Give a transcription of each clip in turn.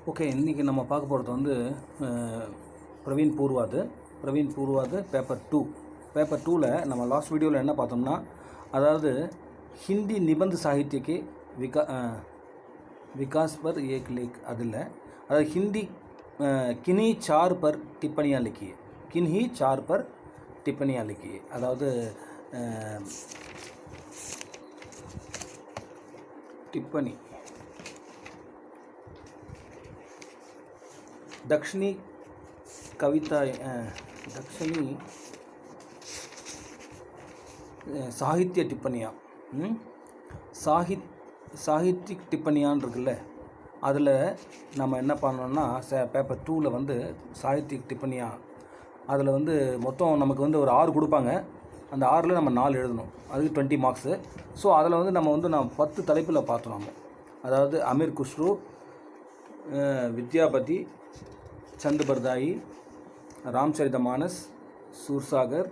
Okay, இன்றைக்கி நம்ம பார்க்க போகிறது வந்து பிரவீன் பூர்வாது பேப்பர் 2. பேப்பர் 2ல் நம்ம லாஸ்ட் வீடியோவில் என்ன பார்த்தோம்னா, அதாவது ஹிந்தி நிபந்த சாகித்யக்கு विकास पर एक लेख அதில் அதாவது ஹிந்தி किन्हीं 4 पर टिप्पणियाँ लिखिए, किन्हीं 4 पर टिप्पणियाँ लिखिए. அதாவது टिप्पणी दक्षिणी कविता दक्षिणी साहित्य टिप्पणियाँ சாகித்யிக் டிப்பணியான் இருக்குல்ல, அதில் நம்ம என்ன பண்ணோம்னா பேப்பர் 2ல் வந்து சாகித்யிக் டிப்பணியா அதில் வந்து மொத்தம் நமக்கு வந்து ஒரு 6 கொடுப்பாங்க. அந்த 6ல் நம்ம 4 எழுதணும். அதுக்கு 20 மார்க்ஸு. ஸோ அதில் வந்து நம்ம 10 தலைப்பில் பார்த்தோம். நம்ம அதாவது அமீர் குஸ்ரு, வித்யாபதி, சந்த் பர்தாயி, ராம்சரிதமானஸ், சூர்சாகர்,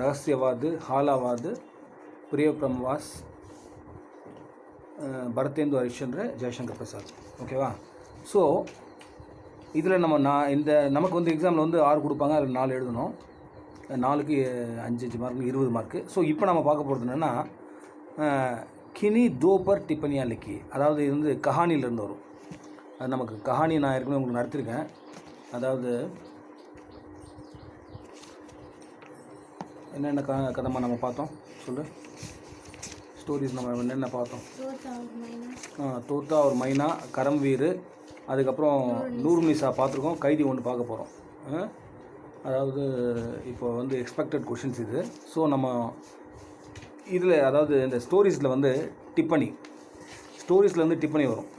ரகசியவாது, ஹாலாவாது, பிரியப்ரம்வாஸ், பரதேந்து ஹரிச்சந்திர, ஜெய்சங்கர் பிரசாத். ஓகேவா? ஸோ இதில் நமக்கு வந்து எக்ஸாமில் வந்து 6 கொடுப்பாங்க. அதில் 4 எழுதணும். 4க்கு 5 மார்க், 20 மார்க்கு. ஸோ இப்போ நம்ம பார்க்க போகிறது என்னென்னா, கினி 2 பர் டிப்பணியா லிக்கி. அதாவது இது வந்து கஹானிலேருந்து வரும். அது நமக்கு கஹானி நான் ஏற்கனவே உங்களுக்கு நடத்திருக்கேன். அதாவது என்னென்ன கதமாக நம்ம பார்த்தோம் சொல்லு. ஸ்டோரிஸ் நம்ம என்னென்ன பார்த்தோம்? தோத்தா ஒரு மைனா, கரம்வீர், அதுக்கப்புறம் நூர்நிசா பார்த்துருக்கோம். கைதி ஒன்று பார்க்க போகிறோம். அதாவது இப்போ வந்து எக்ஸ்பெக்டட் கொஷின்ஸ் இது. ஸோ நம்ம இதில் அதாவது இந்த ஸ்டோரிஸில் வந்து ஸ்டோரிஸில் வந்து டிப்பணி வரும்.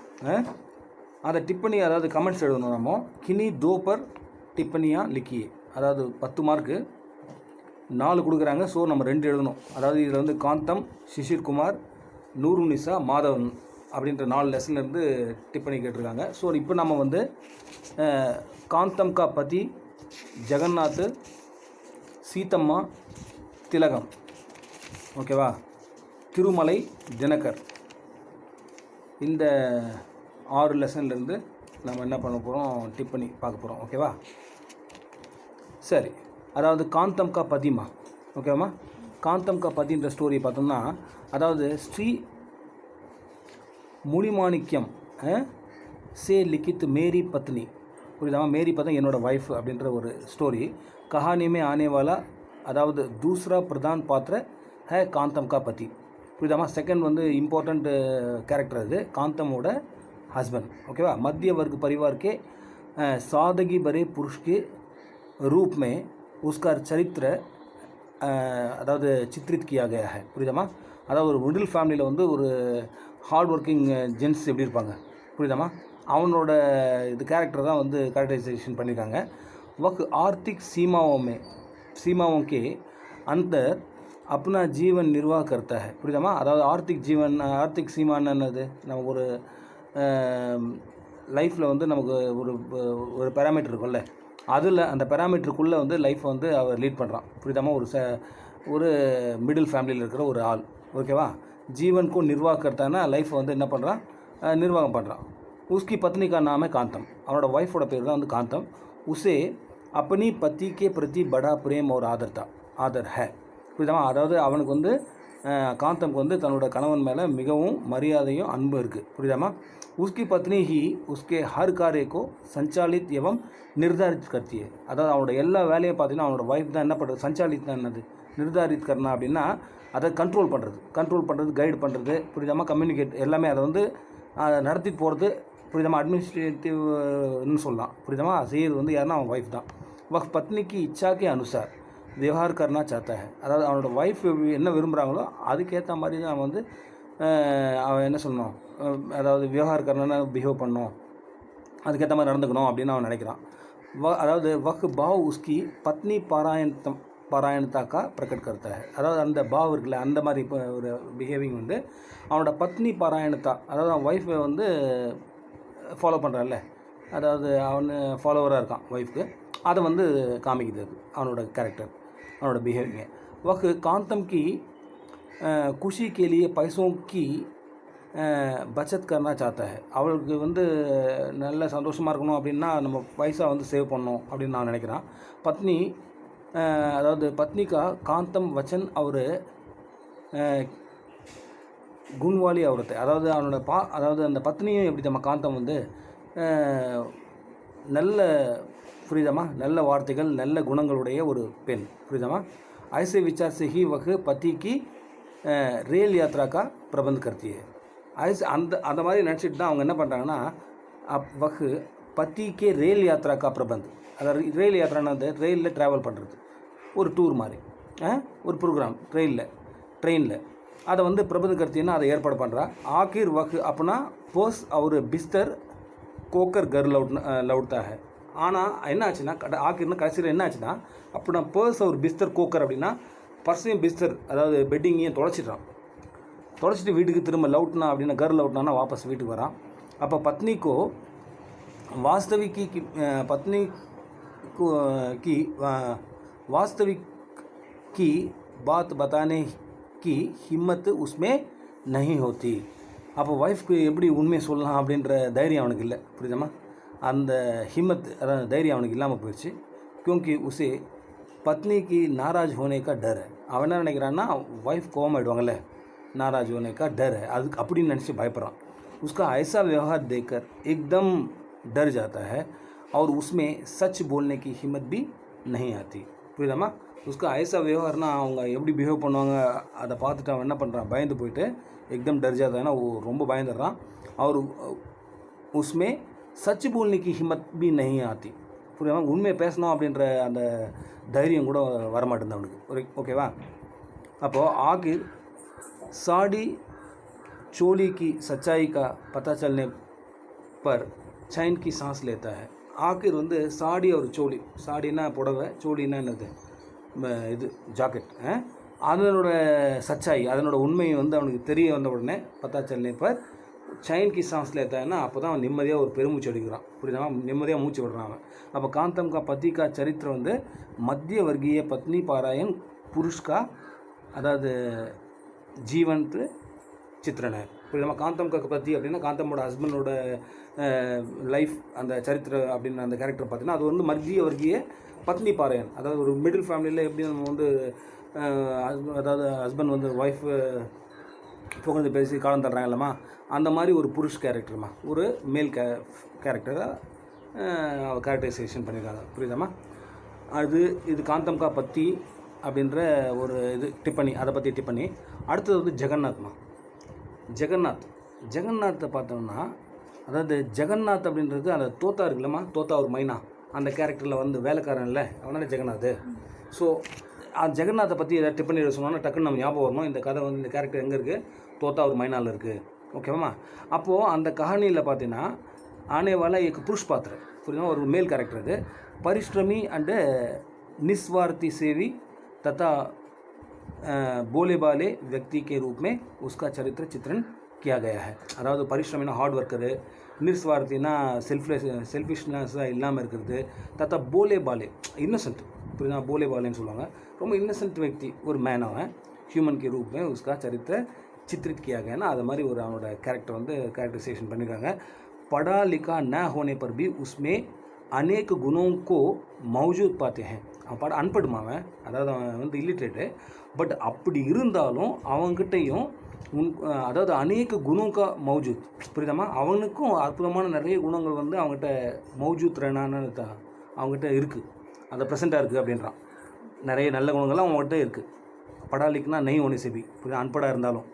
அந்த டிப்பணி அதாவது கமெண்ட்ஸ் எழுதணும். நம்ம கினி 2 பர் டிப்பணியாக லிக்கியே, அதாவது 10 மார்க்கு 4 கொடுக்குறாங்க. ஸோ நம்ம 2 எழுதணும். அதாவது இதில் வந்து காந்தம், சிஷிர்குமார், நூருநிசா, மாதவன் அப்படின்ற 4 லெசன்லேருந்து டிப்பணி கேட்டிருக்காங்க. ஸோ இப்போ நம்ம வந்து காந்தம் கா பதி ஜெகநாத், சீத்தம்மா, திலகம், ஓகேவா, திருமலை, தினகர், இந்த 6 லெசன்லேருந்து நம்ம என்ன பண்ண போகிறோம், டிப்பணி பார்க்க போகிறோம். ஓகேவா? சரி. அதாவது காந்தம் கா பதிமா, ஓகேவா? காந்தம் கா பதின்ற ஸ்டோரி பார்த்தோம்னா, அதாவது ஸ்ரீ முனிமாணிக்கம் சே லிக்கித் மேரி பத்னி, புரியுதாமா? மேரி பத்னி என்னோட ஒய்ஃப் அப்படின்ற ஒரு ஸ்டோரி. கஹானியுமே ஆனேவாலா, அதாவது தூசரா பிரதான் பாத்திர ஹே காந்தம் கா பதி, புரியுதாமா? செகண்ட் வந்து இம்பார்ட்டண்ட் கேரக்டர் அது, காந்தமோட ஹஸ்பண்ட். ஓகேவா? மத்திய வர்க் परिवार के सादगी भरे पुरुष के रूप में उसका चरित्र அதாவது சித்ரித் கியா கயா ஹை, புரியுதாமா? அதாவது ஒரு மிடில் ஃபேமிலியில் வந்து ஒரு ஹார்ட் ஒர்க்கிங் ஜென்ஸ் எப்படி இருப்பாங்க, புரியுதாமா? அவனோட இது கேரக்டர் தான் வந்து கேரக்டரைசேஷன் பண்ணியிருக்காங்க. वह आर्थिक सीमाओं के अंदर अपना जीवन निर्वाह करता है, புரியுதாமா? அதாவது ஆர்த்திக் சீமான்னு என்னது, நமக்கு ஒரு லைஃப்பில் வந்து நமக்கு ஒரு பேராமீட்டர் இருக்கும்ல, அதில் அந்த பேராமீட்டருக்குள்ளே வந்து லைஃப்பை வந்து அவர் லீட் பண்ணுறான், புரியுதாமா? ஒரு மிடில் ஃபேமிலியில் இருக்கிற ஒரு ஆள். ஓகேவா? ஜீவனுக்கு நிர்வாகம் கர்த்தானா லைஃப்பை வந்து என்ன பண்ணுறான், நிர்வாகம் பண்ணுறான். உஸ்கி பத்னிக்கா நாமே காந்தம், அவனோட ஒய்ஃபோட பேர் தான் வந்து காந்தம். உசே அப்பனி பத்திக்கே பிரதி படா பிரேம் ஒரு ஆதர் ஹே, புரியுதாமா? அதாவது அவனுக்கு வந்து காந்தம்க்கு வந்து தன்னோட கணவன் மேலே மிகவும் மரியாதையும் அன்பும் இருக்குது, புரியுதாமா? उसकी पत्नी ही उसके हर कार्य को संचालित एवं निर्धारित करती है. அதாவது அவனோட எல்லா வேலையை பார்த்தீங்கன்னா அவனோட ஒய்ஃப் தான் என்ன பண்ணுறது, சஞ்சாலித் தான் என்னது, நிர்தாரித் கர்னா அப்படின்னா அதை கண்ட்ரோல் பண்ணுறது, கைடு பண்ணுறது, புரியுதாமா? கம்யூனிகேட் எல்லாமே அதை வந்து நடத்தி போகிறது, புரியுதாமா? அட்மினிஸ்ட்ரேட்டிவ்னு சொல்லலாம், புரியுதாமா? செய்யறது வந்து யாருன்னா அவன் ஒய்ஃப் தான். வஹ் பத்னிக்கு இச்சாக்கே அனுசார் விவகார் கர்னா சாத்தா ஹை, அதாவது அவனோட ஒய்ஃப் என்ன விரும்புகிறாங்களோ அதுக்கேற்ற மாதிரி தான் அவன் வந்து அவன் என்ன சொல்லணும், அதாவது விவகாரம் கர்னா பிஹேவ் பண்ணணும், அதுக்கேற்ற மாதிரி நடந்துக்கணும் அப்படின்னு அவன் நினைக்கிறான். அதாவது வக் பாவ் உஸ்கி பத்னி பாராயணத்தா கா பிரகட் கர்த்தா ஹை, அதாவது அந்த பாவ் இருக்குல்ல, அந்த மாதிரி இப்போ ஒரு பிஹேவிங் வந்து அவனோட பத்னி பாராயணத்தா, அதாவது அவன் ஒய்ஃபை வந்து ஃபாலோ பண்ணுறான்ல, அதாவது அவன் ஃபாலோவராக இருக்கான் ஒய்ஃப்க்கு, அதை வந்து காமிக்குது அது அவனோட கேரக்டர், அவனோட பிஹேவிங்க. वह कांतम की खुशी के लिए पैसों की பச்சத் கர்னா சாத்தா ஹை. அவளுக்கு வந்து நல்ல சந்தோஷமாக இருக்கணும் அப்படின்னா நம்ம பைசா வந்து சேவ் பண்ணணும் அப்படின்னு நான் நினைக்கிறேன். பத்னி அதாவது பத்னிகா காந்தம் வச்சன் அவர் குண்வாலி அவரத்தை, அதாவது அவனோட அதாவது அந்த பத்னியும் எப்படி நம்ம காந்தம் வந்து நல்ல புரியுதமா, நல்ல வார்த்தைகள் நல்ல குணங்களுடைய ஒரு பெண் புரியுதமா. ஐசே விசார் से ही वह पति की रेल यात्रा का प्रबंध करती है. ஐஸ் அந்த மாதிரி நினச்சிட்டு தான் அவங்க என்ன பண்ணுறாங்கன்னா वह पति के रेल यात्रा का प्रबंध, அதாவது ரயில் யாத்திரானது ரயிலில் ட்ராவல் பண்ணுறது ஒரு டூர் மாதிரி ஒரு ப்ரோக்ராம் ட்ரெயினில் அதை வந்து பிரபந்த் கர்த்தின்னா அதை ஏற்பாடு பண்ணுறா. ஆகிர் வக் அப்படின்னா போஸ் அவர் பிஸ்தர் கோக்கர் கர் லவுட்தா ஹை. ஆனால் என்ன ஆச்சுன்னா ஆக்கிர்னு கடைசியில் என்ன ஆச்சுன்னா அப்படின்னா பர்ஸ் அவர் பிஸ்தர் கோக்கர் அப்படின்னா பர்ஸையும் பிஸ்தர் அதாவது பெட்டிங்கையும் தொலைச்சிட்டு வீட்டுக்கு திரும்ப லவுட்னா அப்படின்னா கர் லவுட்னா வாபஸ் வீட்டுக்கு வரான். அப்போ பத்னிக்கோ वास्तविक की बात बताने की हिम्मत उसमें नहीं होती. அப்போ ஒய்ஃப்க்கு எப்படி உண்மையை சொல்லலாம் அப்படின்ற தைரியம் அவனுக்கு இல்லை புரியுதமா. அந்த ஹிம்மத் அதாவது தைரியம் அவனுக்கு இல்லாமல் போயிடுச்சு. क्योंकि उसे पत्नी की नाराज होने का डर है. அவன் என்ன நினைக்கிறான்னா ஒய்ஃப் கோவமாயிடுவாங்கல்ல, नाराज होने का डर है, அதுக்கு அப்படின்னு நினச்சி பயப்படுறான். उसका ऐसा व्यवहार देखकर एकदम डर जाता है और उसमें सच बोलने की हिम्मत भी नहीं आती. புரியுதாம்மா. उसका ऐसा व्यवहारனா அவங்க எப்படி பிஹேவ் பண்ணுவாங்க அதை பார்த்துட்டு அவன் என்ன பண்ணுறான், பயந்து போயிட்டு एकदम डर जाता है ना, ரொம்ப பயந்துடுறான். और उसमें सच बोलने की हिम्मत भी नहीं आती. புரியுதா, உண்மையை பேசணும் அப்படின்ற அந்த தைரியம் கூட வரமாட்டேங்குது அவனுக்கு. ஓகேவா. அப்போது ஆகிர் साड़ी चोली की सच्चाई का पता चलने पर चैन की सांस लेता है. ஆக்கிர் வந்து சாடி ஒரு சோழி, சாடினா புடவை, சோழின்னா என்னது இது ஜாக்கெட், அதனோட சச்சாய் அதனோட உண்மையை வந்து அவனுக்கு தெரிய வந்த உடனே பத்தா चलने पर चैन की सांस लेता है ना, அப்போ தான் அவன் நிம்மதியாக ஒரு பெருமூச்சு அடிக்கிறான் புரியுதா, நிம்மதியாக மூச்சு விடுறான் அவன். அப்போ காந்தம் கா பதி கா சரித்திர வந்து மத்திய வர்க்கீய பத்னி பாராயண் புருஷ் கா அதாவது ஜீவன்ட்டு சித்திரனை புரியுதா. காந்தம் கா பத்தி அப்படின்னா காந்தமோட ஹஸ்பண்டோட லைஃப் அந்த சரித்திர அப்படின்னு அந்த கேரக்டர் பார்த்தீங்கன்னா அது வந்து மத்திய வர்க்கீய பத்னி பாராயண், அதாவது ஒரு மிடில் ஃபேமிலியில் எப்படி நம்ம வந்து அதாவது ஹஸ்பண்ட் வந்து ஒய்ஃப் புகழ்ந்து பேசி காலம் தர்றாங்க இல்லைம்மா, அந்த மாதிரி ஒரு புருஷ் கேரக்டர்மா, ஒரு மேல் கேரக்டராக கேரக்டரைசேஷன் பண்ணியிருக்காங்க புரியுதாம்மா. இது காந்தம் கா பத்தி அப்படின்ற ஒரு இது டிப்பணி, அதை பற்றி டிப்பணி. அடுத்தது வந்து ஜெகநாத்மா. ஜெகநாத்தை பார்த்தோம்னா அதாவது ஜெகநாத் அப்படின்றது அந்த தோத்தா இருக்குல்லம்மா, தோத்தா ஒரு மைனா, அந்த கேரக்டரில் வந்து வேலைக்காரன் இல்லை அவனால ஜெகநாத். ஸோ அந்த ஜெகநாத்தை பற்றி ஏதாவது டிப்பணி சொன்னோன்னா டக்குன்னு நம்ம ஞாபகம் வரணும், இந்த கதை வந்து இந்த கேரக்டர் எங்கே இருக்குது, தோத்தா ஒரு மைனாவில் இருக்குது. ஓகேவாம்மா. அப்போது அந்த கஹானியில் பார்த்தீங்கன்னா ஆனேவாலா एक புருஷ் பாத்திர புரியுதா, ஒரு மேல் கேரக்டர். அது परिश्रमी அண்டு निस्वार्थी सेवी तथा बोले बाले व्यक्ति के रूप में उसका चरित्र चित्रण किया गया है. அதாவது பரிஷ்ரமினா ஹார்ட் ஒர்க்கரு, நிர்ஸ்வார்த்தினா செல்ஃபிஷ்னஸாக இல்லாமல் இருக்கிறது, தத்தா போலே பாலே இன்னசென்ட் புரியுதா, போலே பாலேன்னு சொல்லுவாங்க, ரொம்ப இன்னசென்ட் व्यक्ति ஒரு மேன் அவன், ஹியூமன் के रूप में उसका चरित्र चित्रित किया गया ना, அது மாதிரி ஒரு அவனோட கேரக்டர் வந்து கேரக்டரைசேஷன் பண்ணியிருக்காங்க. पढ़ा लिखा न होने पर भी उसमें अनेक गुणों को मौजूद पाते हैं. அவன் அன்படுமா அவன், அதாவது அவன் வந்து இல்லிட்ரேட்டு, பட் அப்படி இருந்தாலும் அவங்ககிட்டையும் அதாவது அநேக குணங்கா மௌஜூத் புரியுதாம்மா, அவனுக்கும் அற்புதமான நிறைய குணங்கள் வந்து அவங்ககிட்ட மௌஜூத் ரெனான்னு அவங்ககிட்ட இருக்குது, அதை ப்ரெசென்ட்டாக இருக்குது அப்படின்றான். நிறைய நல்ல குணங்கள்லாம் அவங்ககிட்ட இருக்குது. படாலிக்குனா நெய் ஒன்று செபி புரியுதா, அன்படாக இருந்தாலும்.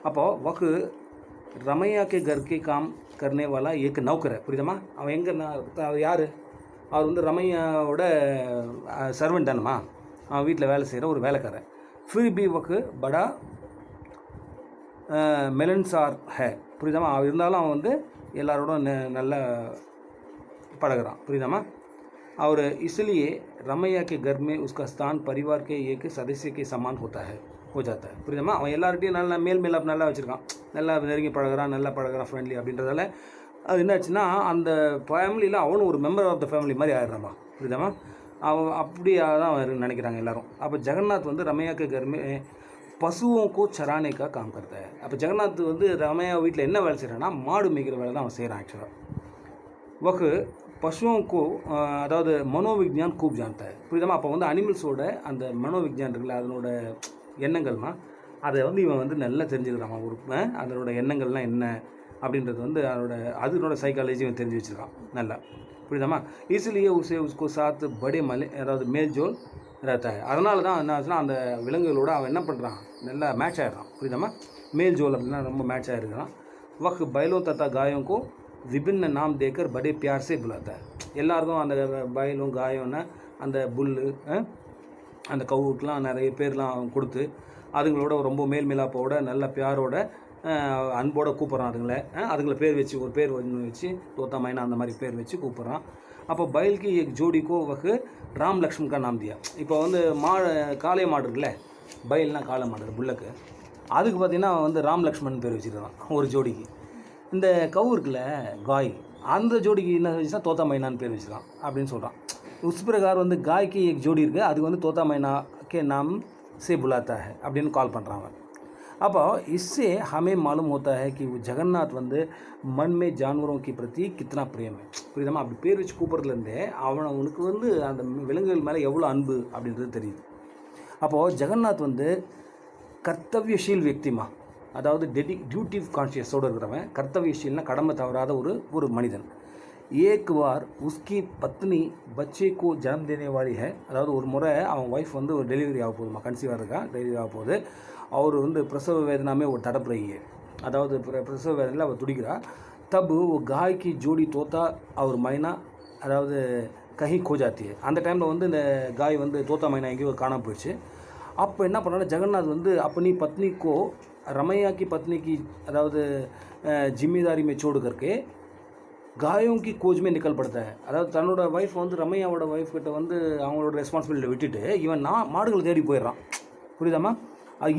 அப்போது வக்கு ரமையா கே கர்கே காம் கர்னே வாலா ஏக்கு நௌக்கரை புரியுதம்மா, அவன் எங்கே யார், அவர் வந்து ரமையாவோட சர்வெண்ட் தானம்மா, அவன் வீட்டில் வேலை செய்கிற ஒரு வேலைக்காரன். ஃபிர் பி வக்கு படா மெலன்சார் ஹே புரியுதாம்மா, அவன் இருந்தாலும் அவன் வந்து எல்லாரோட நல்லா பழகிறான் புரியுதாம்மா. और इसलिए रमैया के घर में उसका स्थान परिवार के एक सदस्य के समान हो जाता है புரியுதாம்மா. அவன் எல்லார்ட்டையும் நல்லா மேல் நல்லா வச்சுருக்கான், நல்லா நெருங்கி பழகிறான், நல்லா பழகிறான், ஃப்ரெண்ட்லி அப்படின்றதால அது என்னாச்சுன்னா அந்த ஃபேமிலியில் அவனும் ஒரு மெம்பர் ஆஃப் த ஃபேமிலி மாதிரி ஆயிடுறான்மா புரியுதாம்மா. அவன் அப்படியாக தான் நினைக்கிறாங்க எல்லோரும். அப்போ ஜெகநாத் வந்து ரமையாக்கு கர்மே பசுவோं को चराने का काम करता है. அப்போ ஜெகநாத் வந்து ரமையா வீட்டில் என்ன வேலை செய்கிறான்னா மாடு மேய்க்கிற வேலை தான் அவன் செய்கிறான் ஆக்சுவலாக. वह पशुओं को அதாவது மனோவிக்ஞான் खूब जानता है. புரியுதாமா? அப்போ வந்து அனிமல்ஸோட அந்த மனோவிக்ஞான் இருக்குல்ல, அதனோட எண்ணங்கள்மா அதை வந்து இவன் வந்து நல்லா தெரிஞ்சுக்கிறான். ஒரு அதனோட எண்ணங்கள்லாம் என்ன அப்படின்றது வந்து அதனோட சைக்காலஜி இவன் தெரிஞ்சு வச்சுருக்கான் நல்லா. புரியுதாமா? इसलिए उसे उसको साथ बड़े அதாவது மேல்ஜோல் रहता है. அதனால தான் என்ன ஆச்சுன்னா அந்த விலங்குகளோட அவன் என்ன பண்ணுறான், நல்லா மேட்ச் ஆகிடுறான். புரியுதாமா? மேல்ஜோல் அப்படின்னா ரொம்ப மேட்ச் ஆகிருக்கிறான். वह बैलों तथा गायों को विभिन्न नाम देकर बड़े प्यार से बुलाता है. எல்லாருக்கும் அந்த பயிலும் காயம்னா அந்த புல்லு அந்த கவுக்கெலாம் நிறைய பேர்லாம் கொடுத்து அதுங்களோட ரொம்ப மேல்மிலாப்போட நல்ல பியாரோட அன்போட கூப்பிட்றான். அதுங்களை பேர் வச்சு ஒரு பேர் ஒன்று வச்சு தோத்தா மைனா அந்த மாதிரி பேர் வச்சு கூப்பிட்றான். அப்போ பயிலுக்கு ஜோடிக்கோ வகு ராம் லக்ஷ்மண் கா நாம் தியா. இப்போ வந்து காளை மாடு இருக்குல்ல, பயில்னா காளை மாடு புல்லக்கு, அதுக்கு பார்த்திங்கன்னா வந்து ராம் லக்ஷ்மண் பேர் வச்சுருக்கான் ஒரு ஜோடிக்கு. இந்த கவு இருக்குல்ல காய், அந்த ஜோடிக்கு என்ன வச்சுன்னா தோத்தா மைனான்னு பேர் வச்சுருக்கான் அப்படின்னு சொல்கிறான். உஸ் பிரகார் வந்து காய்க்கு एक ஜோடி இருக்குது, அதுக்கு வந்து தோத்தா மைனா கே நாம் से बुलाता है அப்படின்னு கால் பண்ணுறான் அவன். அப்போ इससे हमें मालूम होता है कि जगन्नाथ வந்து मन में जानवरों के प्रति कितना प्रेम है. புரியுதாமா? அப்படி பேர் வச்சு கூப்பிட்றதுலேருந்தே அவனுக்கு வந்து அந்த விலங்குகள் மேலே எவ்வளோ அன்பு அப்படின்றது தெரியுது. அப்போது ஜெகநாத் வந்து கர்த்தவியஷீல் व्यक्तिமா, அதாவது டியூட்டிவ் கான்ஷியஸோடு இருக்கிறவன். கர்த்தவியஷீல்னா கடமை தவறாத ஒரு மனிதன். एक बार उसकी पत्नी बच्चे को जन्म देने वाली है. அதாவது ஒரு முறை அவன் ஒய்ஃப் வந்து ஒரு டெலிவரி ஆக போகுதுமா, கன்சீவாக இருக்கா, டெலிவரி ஆக போகுது. அவர் வந்து பிரசவ வேதனாமே ஒரு தடப் रही है, அதாவது பிரசவ வேதனையில் அவர் துடிக்கிறா. தப் वो गाय की जोड़ी तोता और मैना அதாவது कहीं खो जाती है. அந்த டைமில் வந்து இந்த காய் வந்து தோத்தா மைனா எங்கேயோ காணாமல் போயிடுச்சு. அப்போ என்ன பண்ணாலும் ஜெகநாத் வந்து अपनी पत्नी को रमैया की पत्नी की அதாவது जिम्मेदारी में छोड़ करके காயோं की खोज में निकल पड़ता है. अதாவது தன்னோட ஒய்ஃப் வந்து ரமையாவோட ஒய்ஃப் கிட்ட வந்து அவங்களோட ரெஸ்பான்சிபிலிட்டி விட்டுட்டு இவன் மாடுகளை தேடி போயிடுறான். புரியுதாமா?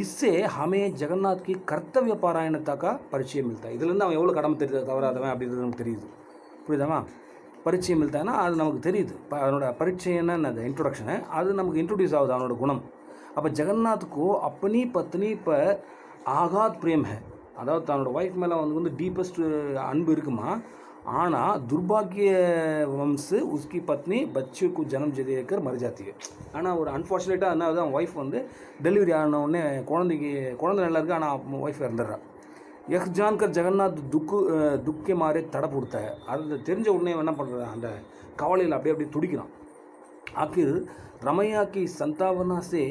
इससे हमें जगन्नाथ की कर्तव्य पारायणता का परिचय मिलता है. இதுலேருந்து அவன் எவ்வளோ கடமை தவறாதவன் அப்படின்றது நமக்கு தெரியுது. புரியுதாமா? பரிச்சயம் மில்தானா அது நமக்கு தெரியுது. அதனோட பரிச்சயம்னா அந்த இன்ட்ரொடக்ஷனு அது நமக்கு இன்ட்ரொடியூஸ் ஆகுது அவனோட குணம். அப்போ ஜெகநாத்துக்கு अपनी पत्नी पर आघात प्रेम है. அதாவது தன்னோட ஒய்ஃப் மேலே வந்து டீப்பஸ்ட் அன்பு இருக்குமா. ஆனால் துர்பாகியவம்ஸ் உஸ்கி பத்னி பச்சு கு ஜனம் தேकर मर जाती है. ஆனால் ஒரு அன்ஃபார்ச்சுனேட்டாக என்ன ஆகுது, அவன் ஒய்ஃப் வந்து டெலிவரி ஆனவுடனே குழந்தை நல்லா இருக்குது, ஆனால் ஒய்ஃப் இறந்துடுறா. यह जानकर जगन्नाथ दुख के मारे तड़प उठता है. அது தெரிஞ்ச உடனே என்ன பண்ணுறான், அந்த கவலையில் அப்படியே துடிக்கிறான். आखिर रमैया की संतावना से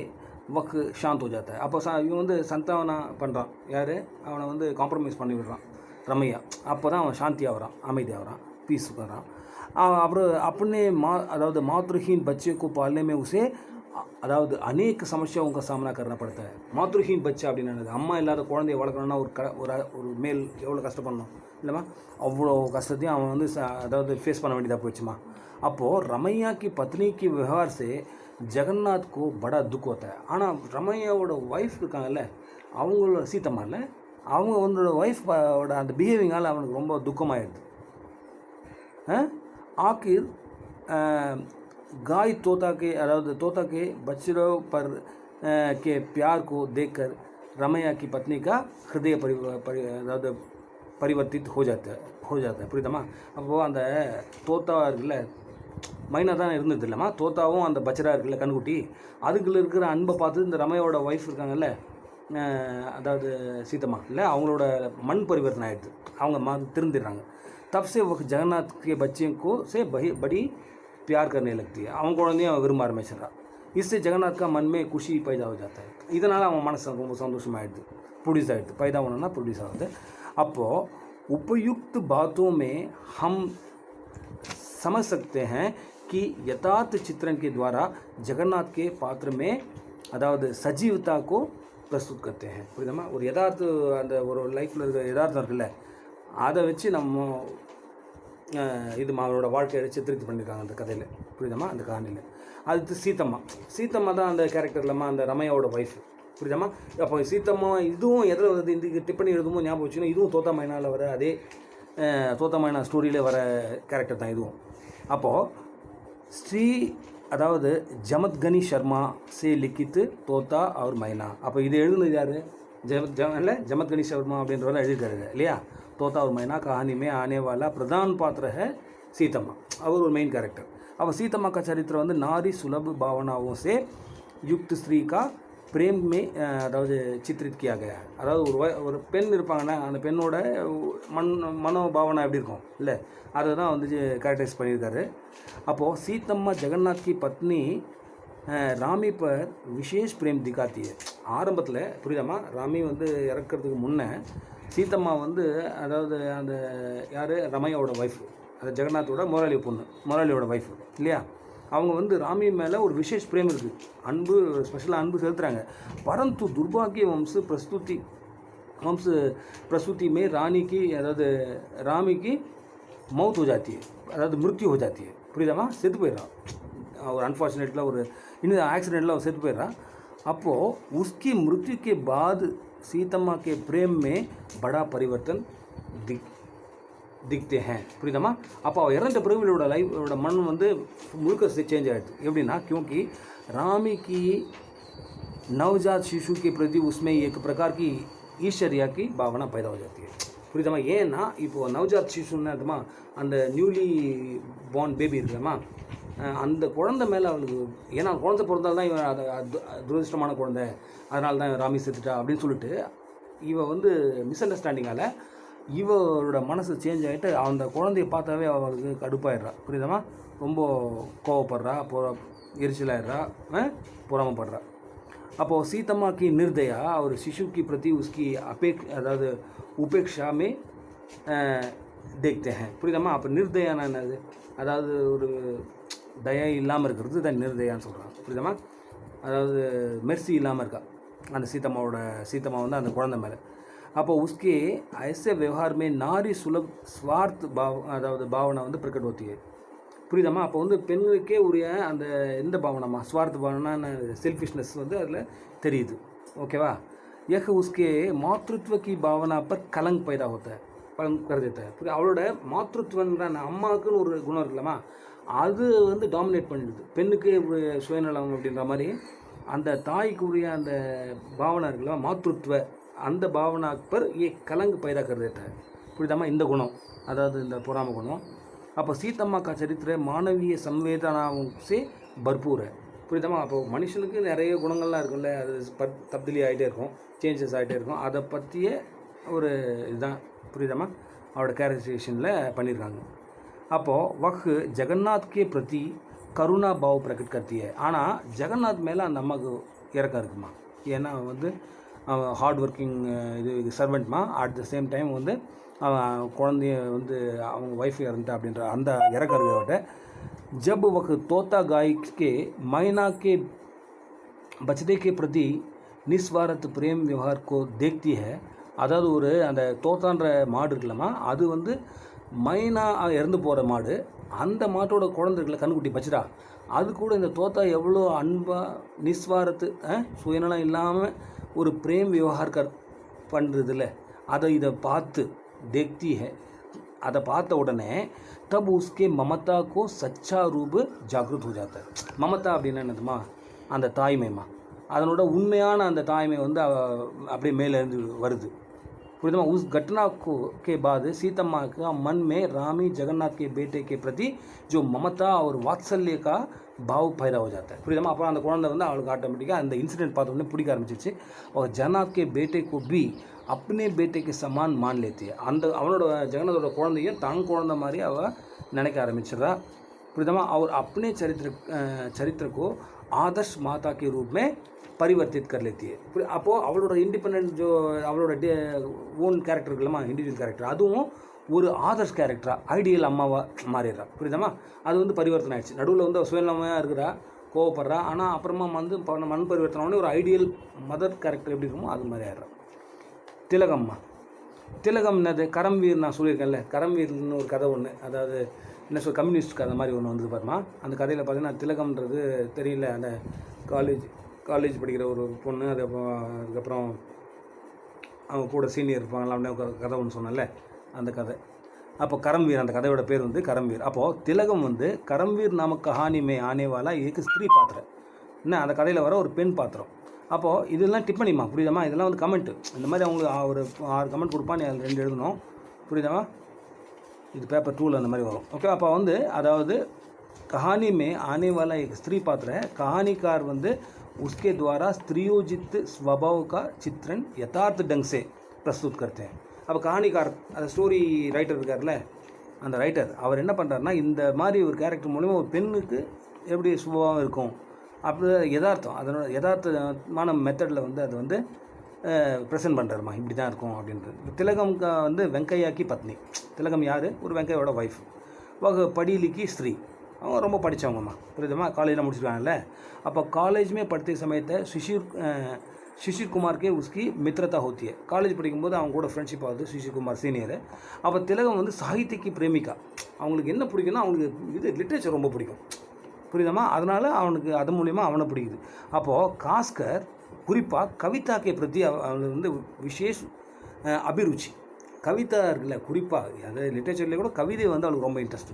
वह शांत हो जाता है. அப்போ இவன் வந்து சந்தாவனா பண்ணுறான். யார்? அவனை வந்து காம்ப்ரமைஸ் பண்ணி விடுறான் ரமையா. அப்போ தான் அவன் சாந்தி ஆகிறான், அமைதி ஆகிறான், பீஸ் பண்ணுறான். அப்புறம் अपने அதாவது மாத்ருஹீன் बच्चे को पालने में उसे அதாவது अनेक समस्याओं का सामना करना पड़ता है. மாத்ருஹீன் பச்சை அப்படின்னு அம்மா இல்லாத குழந்தைய வளர்க்கணும்னா ஒரு மேல் எவ்வளோ கஷ்டப்படணும் இல்லைம்மா, அவ்வளோ கஷ்டத்தையும் அவன் வந்து அதாவது ஃபேஸ் பண்ண வேண்டியதாக போயிடுச்சுமா. அப்போது ரமையா की पत्नी की व्यवहार से जगन्नाथ को बड़ा दुख होता है. ஆனால் ரமையாவோட ஒய்ஃப் இருக்காங்கல்ல, அவங்களோட சீத்தம்மா இல்லை, அவங்க அவங்களோட ஒய்ஃபோட அந்த பிஹேவிங்கால் அவனுக்கு ரொம்ப துக்கமாகிடுது. ஆக்கிர் गाय तोता के बच्चों पर के प्यार को देखकर रमैया की पत्नी का हृदय अதாவது परिवर्तित हो जाता है. புரியுதாமா? அப்போது அந்த தோத்தா இருக்குல்ல, மைனா தான் இருந்தது இல்லைம்மா, தோத்தாவும் அந்த பச்சரா இருக்குல்ல கண்குட்டி, அதுக்குள்ள இருக்கிற அன்பை பார்த்து இந்த ரமையோட ஒய்ஃப் இருக்காங்கல்ல, அதாவது சீத்தம்மா இல்லை, அவங்களோட மண் பரிவர்த்தனை ஆகிடுது, அவங்க திருந்திடுறாங்க. तब से वह जगन्नाथ के बच्चे को से बड़ी प्यार करने लगती है. அவன் குழந்தையும் அவன் விரும்ப ஆரம்பிச்சிடறான். इससे जगन्नाथ का मन में खुशी पैदा हो जाता है. இதனால் அவன் மனசு ரொம்ப சந்தோஷமாகிடுது, ப்ரொடியூஸ் ஆகிடுது. पैदा होना ப்ரொடியூஸ் ஆகுது. அப்போது उपयुक्त बातों में हम समझ सकते हैं कि यथार्थ चित्रण के द्वारा जगन्नाथ के पात्र में அதாவது சஜீவதா को प्रस्तुत करते हैं. புரியுதாமா? ஒரு யதார்த்த அந்த ஒரு லைஃப்பில் இருக்கிற யதார்த்தம் இருக்குல்ல, அதை வச்சு நம்ம இது அவரோட வாழ்க்கையை சித்திரித்து பண்ணியிருக்காங்க அந்த கதையில். புரியுதாமா? அந்த கहाனியில் அது சீத்தம்மா தான் அந்த கேரக்டர்லம்மா, அந்த ரமையாவோட ஒய்ஃப். புரியுதாமா? அப்போ சீத்தம்மா இதுவும் எதில் வருது, இந்த டிப்பணி எழுதுமோ ஞாபகம் வச்சுன்னா இதுவும் தோத்தா மைனாவில் வர அதே தோத்தா மைனா ஸ்டோரியில் வர கேரக்டர் தான் இதுவும். அப்போது ஸ்ரீ அதாவது ஜமத்கனி சர்மா சே லிக்கித்து தோத்தா அவர் மைனா. அப்போ இது எழுதுனது யார்? இல்லை ஜமத்கனி சர்மா அப்படின்றவரை எழுதியிருக்காரு இல்லையா. தோத்தா அவர் மைனா கஹானி மே ஆனே வாலா பிரதான் பாத்திர है சீதம்மா. அவர் ஒரு மெயின் கேரக்டர். அப்போ சீதம்மா का चरित्र வந்து நாரி சுலப பாவனாவும் சே யுக்த் ஸ்ரீ கா பிரேம் மே அதாவது சித்ரித் கியா கயா. அதாவது ஒரு பெண் இருப்பாங்கன்னா அந்த பெண்ணோட மனோபாவனை எப்படி இருக்கும் இல்லை, அதை தான் வந்து கேரக்டரைஸ் பண்ணியிருக்காரு. அப்போது சீதம்மா ஜெகநாத் கி பத்னி ராமி பர் விசேஷ் பிரேம் திகாத்தி. ஆரம்பத்தில் புரியுதாம்மா, ராமி வந்து இறக்கிறதுக்கு முன்னே சீதம்மா வந்து அதாவது அந்த யார் ரமையோட ஒய்ஃபு, அது ஜெகநாத்தோட முதலாளியோட ஒய்ஃபு இல்லையா. அவங்க வந்து ராமி மேலே ஒரு விசேஷ் பிரேம் இருக்குது, அன்பு, ஸ்பெஷலாக அன்பு செலுத்துகிறாங்க. பரந்து துர்பாகிய வம்ச பிரசூதி மே ராணிக்கு அதாவது ராமிக்கு மௌத் हो जाती है, அதாவது மிருத்யு हो जाती है. புரியுதாம்மா, செத்து போயிடுறான். ஒரு அன்ஃபார்ச்சுனேட்டில் ஒரு இன்னும் ஆக்சிடெண்ட்டில் அவர் செத்து போயிடுறான். அப்போது उसकी मृत्यु के बाद सीतम्मा के प्रेम में बड़ा परिवर्तन दिखते हैं. புரியுதாம்மா. அப்போ அவள் இறந்த பிறகு இவளோட மண் வந்து முழுக்க சேஞ்ச் ஆகிடுது. எப்படின்னா क्योंकि रामी की नवजात शिशु के प्रति उसमें एक प्रकार की ईश्वरिया की भावना पैदा हो जाती है. புரியுதாம்மா. ஏன்னா இப்போது நவஜாத் சிசுன்னு அதுமா அந்த நியூலி பார்ன் பேபி இருக்குமா, அந்த குழந்தை மேலே அவளுக்கு, ஏன்னா குழந்தை பிறந்தால் தான் இவன் அதை துரதிருஷ்டமான குழந்தை, அதனால தான் ராமி செத்துட்டா அப்படின்னு சொல்லிட்டு இவ வந்து மிஸ் அண்டர்ஸ்டாண்டிங்கால் இவரோட மனசு சேஞ்ச் ஆகிட்டு அந்த குழந்தைய பார்த்தாவே அவளுக்கு கடுப்பாயிடுறா. புரியுதாம்மா. ரொம்ப கோவப்படுறா, எரிச்சலாயிடுறா, பொறாமப்படுறா. அப்போது சீதம்மா की निर्दया और शिशु की प्रति उसकी அதாவது உபேக்ஷா மே देखते हैं. புரியுதாம்மா. அப்போ நிர்தயானா என்னது, அதாவது ஒரு தயா இல்லாமல் இருக்கிறது தான் நிர்தயான்னு சொல்கிறாங்க. புரியுதாம்மா. அதாவது மெர்சி இல்லாமல் இருக்கா அந்த சீதம்மா வந்து அந்த குழந்தை மேலே. அப்போ உஸ்கே ஐசே விவகார் மே நாரி சுலப் ஸ்வார்த் அதாவது பாவனை வந்து பிரகட் होती है. புரியுதாம்மா. அப்போ வந்து பெண்களுக்கே உரிய அந்த எந்த பாவனமா ஸ்வார்த்த பாவனா செல்ஃபிஷ்னஸ் வந்து அதில் தெரியுது. ஓகேவா. यह उसके मातृत्व की भावना पर कलंक पैदा होता है, कलंक कर देता है. அவளோட மாतृत्वன்ற அம்மாவுக்குன்னு ஒரு குணம் இருக்குல்லம்மா, அது வந்து டாமினேட் பண்ணிடுது. பெண்ணுக்கு சுயநலம் அப்படின்ற மாதிரி அந்த தாய்க்குரிய அந்த பாவனை இருக்குல்ல மாतृत्व, அந்த பாவனா पर ये कलंक पैदा कर देता है. புரியுதாம்மா. இந்த குணம் அதாவது இந்த பொறாம குணம். அப்போ சீதம்மா का चरित्र मानवीय संवेदनाओं से भरपूर है. புரியுதாம்மா. அப்போது மனுஷனுக்கு நிறைய குணங்கள்லாம் இருக்கும்ல, அது தப்திலி ஆகிட்டே இருக்கும், சேஞ்சஸ் ஆகிட்டே இருக்கும். அதை பற்றிய ஒரு இதுதான் புரியுதாம்மா அவரோட கேரக்டரைசேஷனில் பண்ணியிருக்காங்க. அப்போது வஹ் ஜெகநாத் கே பிரதி கருணா பாவ் பிரகட் கர்த்திய. ஆனால் ஜெகநாத் மேலே அந்த அம்மாவுக்கு இறக்கம் இருக்குமா, ஏன்னா வந்து ஹார்ட் ஒர்க்கிங் இது சர்வெண்ட்மா, அட் த சேம் டைம் வந்து அவன் குழந்தைய வந்து அவங்க ஒய்ஃப் இறந்துட்டா அப்படின்ற அந்த இறக்கம் இருக்கிறவட்ட. जब वह तोता गाय के मैना के बचने के प्रति निस्वार्थ प्रेम व्यवहार को देखती है. அதாவது ஒரு அந்த தோத்தான்ற மாடு இருக்குல்லம்மா, அது வந்து மைனா இறந்து போகிற மாடு, அந்த மாட்டோட குழந்தைகளை கண்ணுக்குட்டி பச்சிட்டா, அது கூட இந்த தோத்தா எவ்வளோ அன்பாக நிஸ்வாரத்து சுயநலம் இல்லாமல் ஒரு பிரேம் விவகார் பண்ணுறதில்ல, இதை பார்த்து देखती है. அதை பார்த்த உடனே तब उसके ममता को सच्चा रूप जागृत हो जाता है. மமதா அப்படின்னா என்னதுமா, அந்த தாய்மைமா, அதனோட உண்மையான அந்த தாய்மை வந்து அப்படியே மேலேருந்து வருது. புரியுதுமா. उस घटना के बाद सीतम्मा का मन में रामी जगन्नाथ के बेटे के प्रति जो ममता और वात्सल्य का भाव पैदा हो जाता है. புரியுதுமா. அப்புறம் அந்த குழந்தை வந்து அவளுக்கு ஆட்டோமேட்டிக்காக அந்த இன்சிடென்ட் பார்த்த உடனே பிடிக்க ஆரம்பிச்சிச்சு. और जगन्नाथ के बेटे को भी अपने बेटे के समान मान लेती है. அந்த அவனோட ஜெகநாதோட குழந்தையும் தன் குழந்தை மாதிரி அவள் நினைக்க ஆரம்பிச்சிடுறா. புரியுதாம்மா. और अपने चरित्र को आदर्श माता के रूप में परिवर्तित कर लेती है. அப்போது அவளோட இண்டிபெண்ட் அவளோட ஓன் கேரக்டர் இருக்குல்லம்மா, இண்டிவிஜுவல் கேரக்டர், அதுவும் ஒரு ஆதர்ஷ் கேரக்டராக ஐடியல் அம்மாவாக மாறிடுறா. புரியுதாம்மா. அது வந்து பரிவர்த்தனை ஆகிடுச்சு. நடுவில் வந்து சுயநலமாக இருக்கிறா, கோவப்படுறா, ஆனால் அப்புறமா வந்து மண் பரிவர்த்தனை ஒரு ஐடியல் மதர் கேரக்டர் எப்படி இருக்குமோ அது மாதிரி ஆயிடுறா. திலகம்மா. திலகம் என்னது, கரம்வீர் நான் சொல்லியிருக்கேன்ல, கரம்வீர்னு ஒரு கதை ஒன்று, அதாவது என்ன சொல் கம்யூனிஸ்ட் கதை மாதிரி ஒன்று வந்து பாருமா. அந்த கதையில் பார்த்தீங்கன்னா திலகம்ன்றது தெரியல, அந்த காலேஜ் படிக்கிற ஒரு பொண்ணு, அதுக்கப்புறம் அவங்க கூட சீனியர் இருப்பாங்களா அப்படின்னு கதை ஒன்று சொன்னல அந்த கதை. அப்போ கரம்வீர், அந்த கதையோட பேர் வந்து கரம்வீர். அப்போது திலகம் வந்து கரம்வீர் நாமக் கஹானி மே ஆனே வாலா ஏக் ஸ்திரீ பாத்திரம், என்ன அந்த கதையில் வர ஒரு பெண் பாத்திரம். அப்போது இதெல்லாம் டிப்பணிமா, புரியுதாம்மா? இதெல்லாம் வந்து கமெண்ட்டு. இந்த மாதிரி அவங்களுக்கு ஒரு 6 கமெண்ட் கொடுப்பான், நீ அதில் 2 எழுதணும், புரியுதாம்மா? இது பேப்பர் 2ல் அந்த மாதிரி வரும். ஓகே, அப்போ வந்து அதாவது कहानी में आने वाला एक स्त्री पात्र है, कहानीकार வந்து उसके द्वारा स्त्रियोजित स्वभाव का चित्रण यथार्थ ढंग से प्रस्तुत करते हैं. அப்போ கஹானிக்கார், அந்த ஸ்டோரி ரைட்டர் இருக்கார்ல, அந்த ரைட்டர் அவர் என்ன பண்ணுறாருனா, இந்த மாதிரி ஒரு கேரக்டர் மூலிமா ஒரு பெண்ணுக்கு எப்படி சுபாவம் இருக்கும் அப்படி யதார்த்தம், அதனோட யதார்த்தமான மெத்தடில் வந்து அது வந்து ப்ரெசென்ட் பண்ணுறாருமா, இப்படி தான் இருக்கும் அப்படின்றது. திலகம் வந்து வெங்கையாக்கி பத்னி. திலகம் யார்? ஒரு வெங்கையோட ஒய்ஃப். வக படிலிக்கி ஸ்திரீ, அவங்க ரொம்ப படித்தவங்கம்மா, புரியுதுமா? காலேஜில் முடிச்சிருக்காங்கல்ல. அப்போ காலேஜ் में पढ़ते समय शिशिर कुमार के उसकी मित्रता होती है. காலேஜ் படிக்கும்போது அவங்க கூட ஃப்ரெண்ட்ஷிப் ஆகுது, शिशिर कुमार சீனியர். அப்போ திலகம் வந்து சாகித்யக்கு பிரேமிக்கா, அவங்களுக்கு என்ன பிடிக்குன்னா அவங்களுக்கு இது லிட்ரேச்சர் ரொம்ப பிடிக்கும், புரியுதாம்மா? அதனால் அவனுக்கு அது மூலிமா அவனை பிடிக்குது. அப்போது காஸ்கர் குறிப்பாக கவிதா கே பிரதி அவனுக்கு வந்து விசேஷ அபிருச்சி, கவிதா இருக்குல்ல, குறிப்பாக அது லிட்ரேச்சர்லேயே கூட கவிதை வந்து அவளுக்கு ரொம்ப इंटरेस्ट.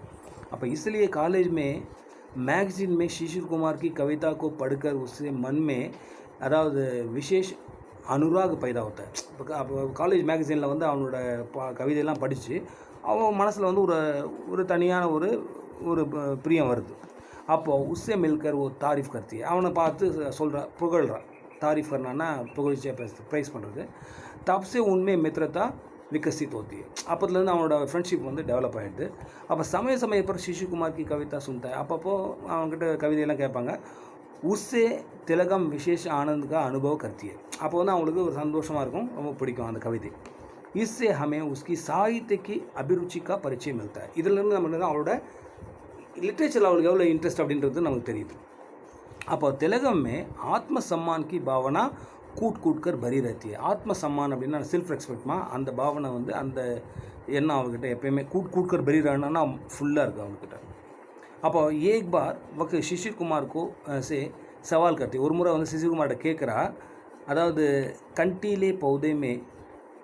அப்போ इसलिए कॉलेज में मैगजीन में शिशिर कुमार की कविता को पढ़कर उससे मन में அதாவது விசேஷ் அனுராக் பைதா होता है. அப்போ காலேஜ் மேகசினில் வந்து அவனோட கவிதையெல்லாம் படித்து அவன் மனசில் வந்து ஒரு தனியான ஒரு பிரியம் வருது. அப்போது உஸ்ஸே மில்கர் ஒரு தாரிஃப் கர்த்தி, அவனை பார்த்து சொல்கிறா, புகழ்கிறான். தாரிஃப் கர்னான்னா புகழ்ச்சியாக ப்ரைஸ் பண்ணுறது. தப்சே உண்மை மித்ரதா विकसित होती है. அப்போதுலேருந்து அவனோட ஃப்ரெண்ட்ஷிப் வந்து டெவலப் ஆகிடுது. அப்போ சமய पर शिशिर कुमार की कविता सुनता है. அப்பப்போ அவங்ககிட்ட கவிதையெல்லாம் கேட்பாங்க. உஸ்ஸே திலகம் விசேஷ ஆனந்த் का अनुभव करती है. அப்போ வந்து அவங்களுக்கு ஒரு சந்தோஷமாக இருக்கும், ரொம்ப பிடிக்கும் அந்த கவிதை. इससे हमें उसकी साहित्य की अभिरुचि का परिचय मिलता है. இதிலிருந்து நம்ம அவளோட லிட்ரேச்சர் அவளுக்கு எவ்வளோ இன்ட்ரெஸ்ட் அப்படின்றது நமக்கு தெரியுது. அப்போ திலகம் में आत्मसम्मान की भावना கூட் கூட்கர் பரி रहती है. ஆத்ம சம்மான் அப்படின்னா செல்ஃப் ரெஸ்பெக்ட்மா, அந்த பாவனை வந்து அந்த எண்ணம் அவங்ககிட்ட எப்பயுமே கூட்கர் பரி रहना ஃபுல்லாக இருக்குது அவங்கக்கிட்ட. அப்போ ஏக் பார் வக்கு शिशिर कुमार को से சவால் करती, ஒரு முறை வந்து शिशिर कुमार्கிட்ட கேட்குறா, அதாவது கண்டிலே பௌதே மே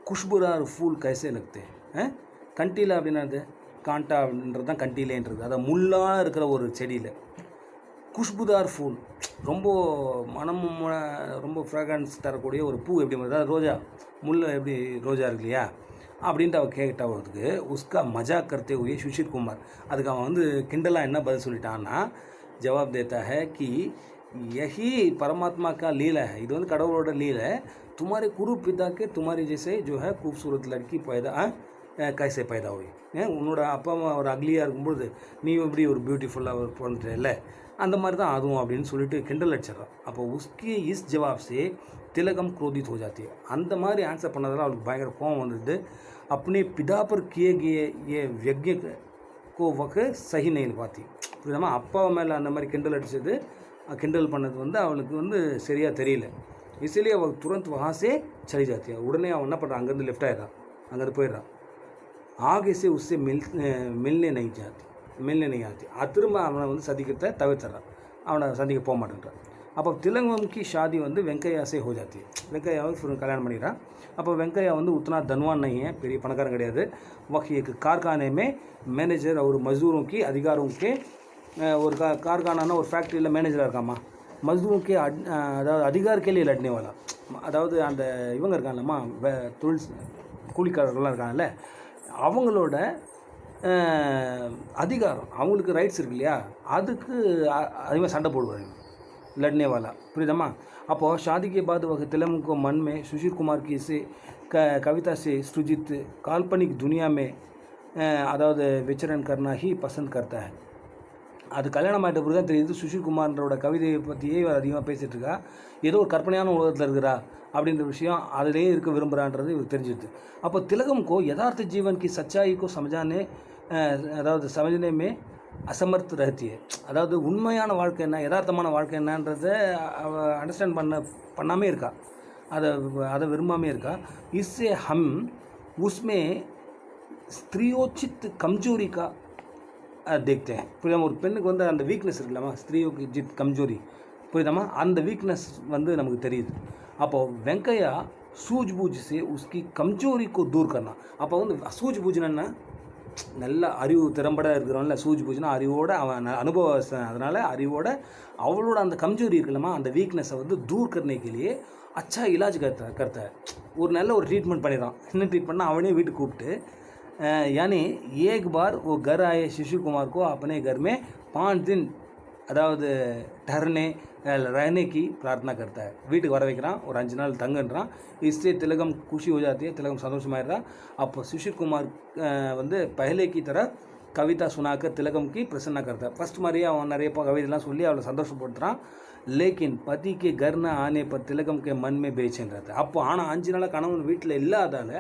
குஷ்புரார் ஃபூல் கைசே லக்தே. கண்டியில் அப்படின்னா காண்டா அப்படின்றது தான் கண்டிலேன்றது, அதாவது முள்ளாக இருக்கிற ஒரு செடியில் குஷ்புதார் ஃபூல், ரொம்ப மனமும் ரொம்ப ஃப்ராக்ரன்ஸ் தரக்கூடிய ஒரு பூ எப்படி, அதாவது ரோஜா முள் எப்படி ரோஜா இருக்கு இல்லையா அப்படின்ட்டு அவள் கேட்டவருக்கு உஸ்கா மஜா கர்த்தே हुए शिशिर कुमार, அதுக்கு அவன் வந்து கிண்டலாக என்ன பதில் சொல்லிட்டான்னா, ஜவாப் தேத்தா है कि यही परमात्मा का लीला है, இது வந்து கடவுளோட லீலை. तुम्हारे குரு पिता के तुम्हारे जैसे जो है खूबसूरत लड़की पैदा கைசே पैदा हुई. உன்னோட அப்பா அம்மா ஒரு அக்லியாக இருக்கும்பொழுது நீ எப்படி ஒரு பியூட்டிஃபுல்லாக ஒரு பிறந்துட்டல, அந்த மாதிரி தான் அதுவும் அப்படின்னு சொல்லிட்டு கிண்டல் அடிச்சிடறான். அப்போ உஸ்கி இஸ் ஜவாப் சே திலகம் क्रोधित हो जाती है. அந்த மாதிரி ஆன்சர் பண்ணதெல்லாம் அவளுக்கு பயங்கர கோவம் வந்துடுது. अपने पिता पर किए गए ये यज्ञ को वह सही नहीं पाती. புரியுதாம்மா? அப்பா மேலே அந்த மாதிரி கிண்டல் அடித்தது, கிண்டல் பண்ணது வந்து அவளுக்கு வந்து சரியாக தெரியல. इसलिए அவள் तुरंत वहाँ से चली जाती है. உடனே அவன் என்ன பண்ணுறான், அங்கேருந்து லெஃப்ட் ஆகிடுறான், அங்கேருந்து போயிடுறான். आगे से उससे मिलने नहीं आती. திரும்ப அவனை வந்து சந்திக்கிறத தவிர்த்துறான், அவனை சந்திக்க போக மாட்டேன்றான். அப்போ திலகம் கி ஷாதி வந்து வெங்கையா சே ஹோ ஜாத்தி. வெங்கையாவை கல்யாணம் பண்ணிடுறான். அப்போ வெங்கையா வந்து உத்தனா தன்வான் नहीं है, பெரிய பணக்காரன் கிடையாது. वही एक कारखाने में मैनेजर और मजदूरों की अधिकारों के ஒரு கார்கானானா ஒரு ஃபேக்ட்ரியில் மேனேஜராக இருக்காம்மா. மஸ்தூரும் கே அதாவது அதிகார் கேள்வி லட்னே வாலா, அதாவது அந்த இவங்க இருக்காங்கல்லம்மா, தொழில் கூலிக்காரர்கள்லாம் இருக்காங்கல்ல, அவங்களோட அதிகாரம், அவங்களுக்கு ரைட்ஸ் இருக்கு இல்லையா, அதுக்கு அதிகமாக சண்டை போடுவாங்க लड़ने वाला, புரியுதாம்மா? அப்போது शादी के बाद वह तिलक को मन में शिशिर कुमार की से कविता से सृजित काल्पनिक दुनिया में அதாவது விச்சரன் करना ही पसंद करता है. அது கல்யாணம் ஆகிட்ட பிறகு தான் தெரியுது, சுஷிர் குமாரோட கவிதையை பற்றியே அதிகமாக பேசிகிட்டு இருக்கா, ஏதோ ஒரு கற்பனையான உலகத்தில் இருக்கிறா அப்படின்ற விஷயம் அதிலேயே இருக்க விரும்புகிறான்றது இவர் தெரிஞ்சுது. அப்போ திலகம் को यथार्थ जीवन की सच्चाई को समझाने அதாவது समझने में असमर्थ रहती है. அதாவது உண்மையான வாழ்க்கை என்ன, யதார்த்தமான வாழ்க்கை என்னன்றதை அண்டர்ஸ்டாண்ட் பண்ணாமே இருக்கா, அதை விரும்பாமே இருக்கா. इससे हम उसमें ஸ்திரியோச்சித் கம்ஜோரி கா देखते हैं. புரியுதாமா? ஒரு பெண்ணுக்கு வந்து அந்த வீக்னஸ் இருக்குல்லாமா, ஸ்திரியோக்கு ஜித் கம்ஜோரி, புரியுதாமா? அந்த வீக்னஸ் வந்து நமக்கு தெரியுது. அப்போது வெங்கையா சூஜ்பூஜ் சே உஸ்கி கம்ஜோரி கோ தூர் கர்னா. அப்போ வந்து சூஜ்பூஜ்னா நல்ல அறிவு திறம்பட இருக்கிறவன்ல சூஜ் பூஜ்னா அறிவோட அவன் அனுபவம், அதனால் அறிவோட அவளோட அந்த கம்ஜோரி இருக்குல்லம்மா, அந்த வீக்னஸை வந்து தூர் கர்னேக்கு लिए अच्छा इलाज करता है. ஒரு நல்ல ஒரு ட்ரீட்மெண்ட் பண்ணிடுறான். என்ன ட்ரீட்மெண்ட்னா அவனே வீட்டுக்கு கூப்பிட்டு यानी एक बार वो घर आए शिशु कुमार को अपने घर में 5 दिन அதாவது ठहरने रहने की प्रार्थना करता है. வீட்டுக்கு வர வைக்கிறான், ஒரு 5 நாள் தங்குன்றான். इससे तिलकम खुशी हो जाती है, तिलकम சந்தோஷமாயிடுறா. அப்போ शिशिर कुमार வந்து पहले की तरह கவிதா சுனாக்கர் திலகம் கி பிரசன்னா करता है. ஃபஸ்ட் மாதிரியே அவன் நிறைய கவிதைலாம் சொல்லி அவளை சந்தோஷப்படுத்துகிறான். லேக்கின் பதி கே घर न आने पर तिलकम के मन में बेचैन रहता है. அப்போ ஆனால் 5 நாளாக கணவன் வீட்டில் இல்லாதால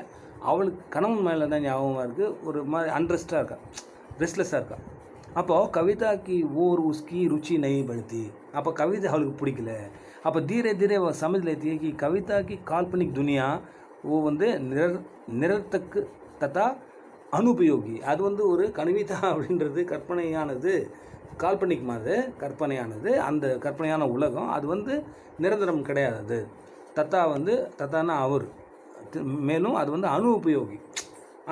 அவளுக்கு கணவன் மேலே தான் ஞாபகமாக இருக்குது, ஒரு மாதிரி அன்ரெஸ்டாக இருக்கா, ரெஸ்ட்லெஸ்ஸாக இருக்கா. அப்போது கவிதா की ओर उसकी रुचि नहीं बढ़ती. அப்போ கவிதை அவளுக்கு பிடிக்கல. அப்போ धीरे धीरे वह समझ लेती है कि कविता की काल्पनिक दुनिया वो வந்து நிரர்த்தக்கு தத்தா அனுபயோகி. அது வந்து ஒரு கவிதா அப்படின்றது கற்பனையானது, கால்பனிக் மாதிரி கற்பனையானது, அந்த கற்பனையான உலகம் அது வந்து நிரந்தரம் கிடையாது. தத்தா வந்து தத்தானா அவர், மேலும் அது வந்து அனுபயோகி,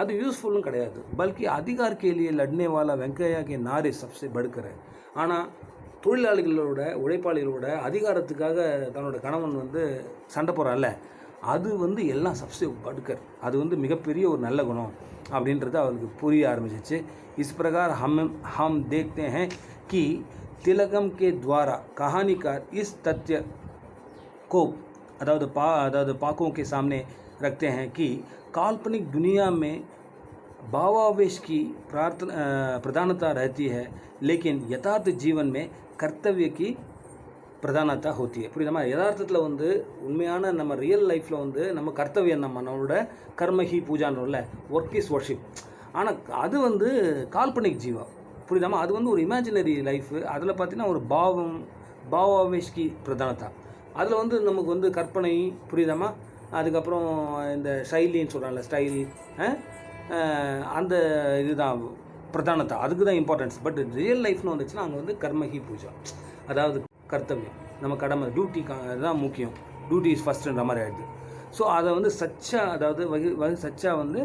அது யூஸ்ஃபுல்லும் கிடையாது. பல்கி அதிகார் கேலியே லட்னே வாலா வெங்கையா கே நாரே சப்சே படுக்கிற. ஆனால் தொழிலாளிகளோட உழைப்பாளிகளோட அதிகாரத்துக்காக தன்னோட கணவன் வந்து சண்டை போகிறான்ல, அது வந்து எல்லாம் சப்சே படுக்கர், அது வந்து மிகப்பெரிய ஒரு நல்ல குணம் அப்படின்றது அவளுக்கு புரிய ஆரம்பிச்சிச்சு. இஸ் பிரகார் हम देखते हैं कि तिलकम के द्वारा कहानीकार इस तथ्य को अदावद पाकों के सामने रखते हैं कि काल्पनिक दुनिया में भावावेश की प्रधानता रहती है, लेकिन यथार्थ जीवन में कर्तव्य की பிரதானத்தா ஹோத்தியே. புரியுதமா? யதார்த்தத்தில் வந்து உண்மையான நம்ம ரியல் லைஃப்பில் வந்து நம்ம கர்த்தவியம், நம்மளோட கர்மஹி பூஜான்றோம்ல, ஒர்க் இஸ் ஒர்ஷிப். ஆனால் அது வந்து கால்பனிக் ஜீவா. புரியுதாமா? அது வந்து ஒரு இமேஜினரி லைஃபு. அதில் பார்த்தீங்கன்னா ஒரு பாவாவேஷ்கி பிரதானத்தா, அதில் வந்து நமக்கு வந்து கற்பனை, புரியுதாமா? அதுக்கப்புறம் இந்த ஷைலின்னு சொல்கிறாங்கல்ல, ஸ்டைல், அந்த இதுதான் பிரதானத்தா, அதுக்கு தான் இம்பார்ட்டன்ஸ். பட் ரியல் லைஃப்னு வந்துச்சுன்னா அங்கே வந்து கர்மஹி பூஜா, அதாவது கர்த்தவியம், நம்ம கடமை, டியூட்டி தான் முக்கியம், டியூட்டி இஸ் ஃபஸ்ட்டுன்ற மாதிரி ஆகிடுது. ஸோ அதை வந்து சச்சா, அதாவது வகி சச்சா வந்து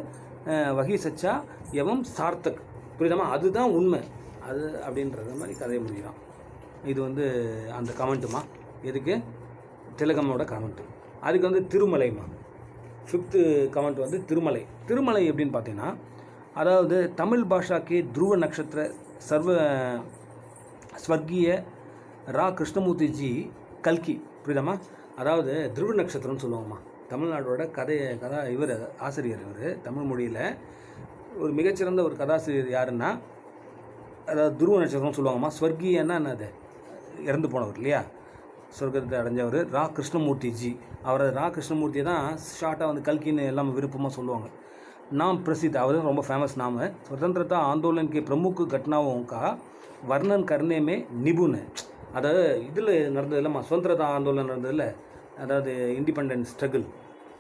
வகி சச்சா எவம் சார்த்தக், புரியுதாமா? அதுதான் உண்மை, அது அப்படின்றத மாதிரி கதையை முடிகிறான். இது வந்து அந்த கமெண்ட்டுமா, எதுக்கு திலகமோட கமெண்ட்டு. அதுக்கு வந்து திருமலைமா, 5th கமெண்ட் வந்து திருமலை. திருமலை எப்படின்னு பார்த்தீங்கன்னா, அதாவது தமிழ் பாஷாக்கே துருவ நட்சத்திர ஸ்வர்கீய ரா கிருஷ்ணமூர்த்தி ஜி கல்கி. புரியுதாம்மா? அதாவது துருவ நட்சத்திரம்னு சொல்லுவாங்கம்மா. தமிழ்நாடோட இவர் ஆசிரியர், இவர் தமிழ் மொழியில் ஒரு மிகச்சிறந்த ஒரு கதாசிரியர் யாருன்னா, அதாவது துருவ நட்சத்திரம்னு சொல்லுவாங்கம்மா. ஸ்வர்கீயன்னா என்னது, இறந்து போனவர் இல்லையா, சொர்க்கத்தை அடைஞ்சவர் ரா கிருஷ்ணமூர்த்தி ஜி. அவரை ரா கிருஷ்ணமூர்த்தியை தான் ஷார்ட்டாக வந்து கல்கின்னு எல்லாம் விருப்பமாக சொல்லுவாங்க. நாம் பிரசித், அவர் ரொம்ப ஃபேமஸ் நாம. स्वतंत्रता आंदोलन के प्रमुख घटनाओं का वर्णन करने में निपुण है. அதாவது இதில் நடந்தது இல்லைம்மா, சுதந்திரதா ஆந்தோலன் நடந்ததில்ல, அதாவது இண்டிபெண்டன்ஸ் ஸ்ட்ரகிள்,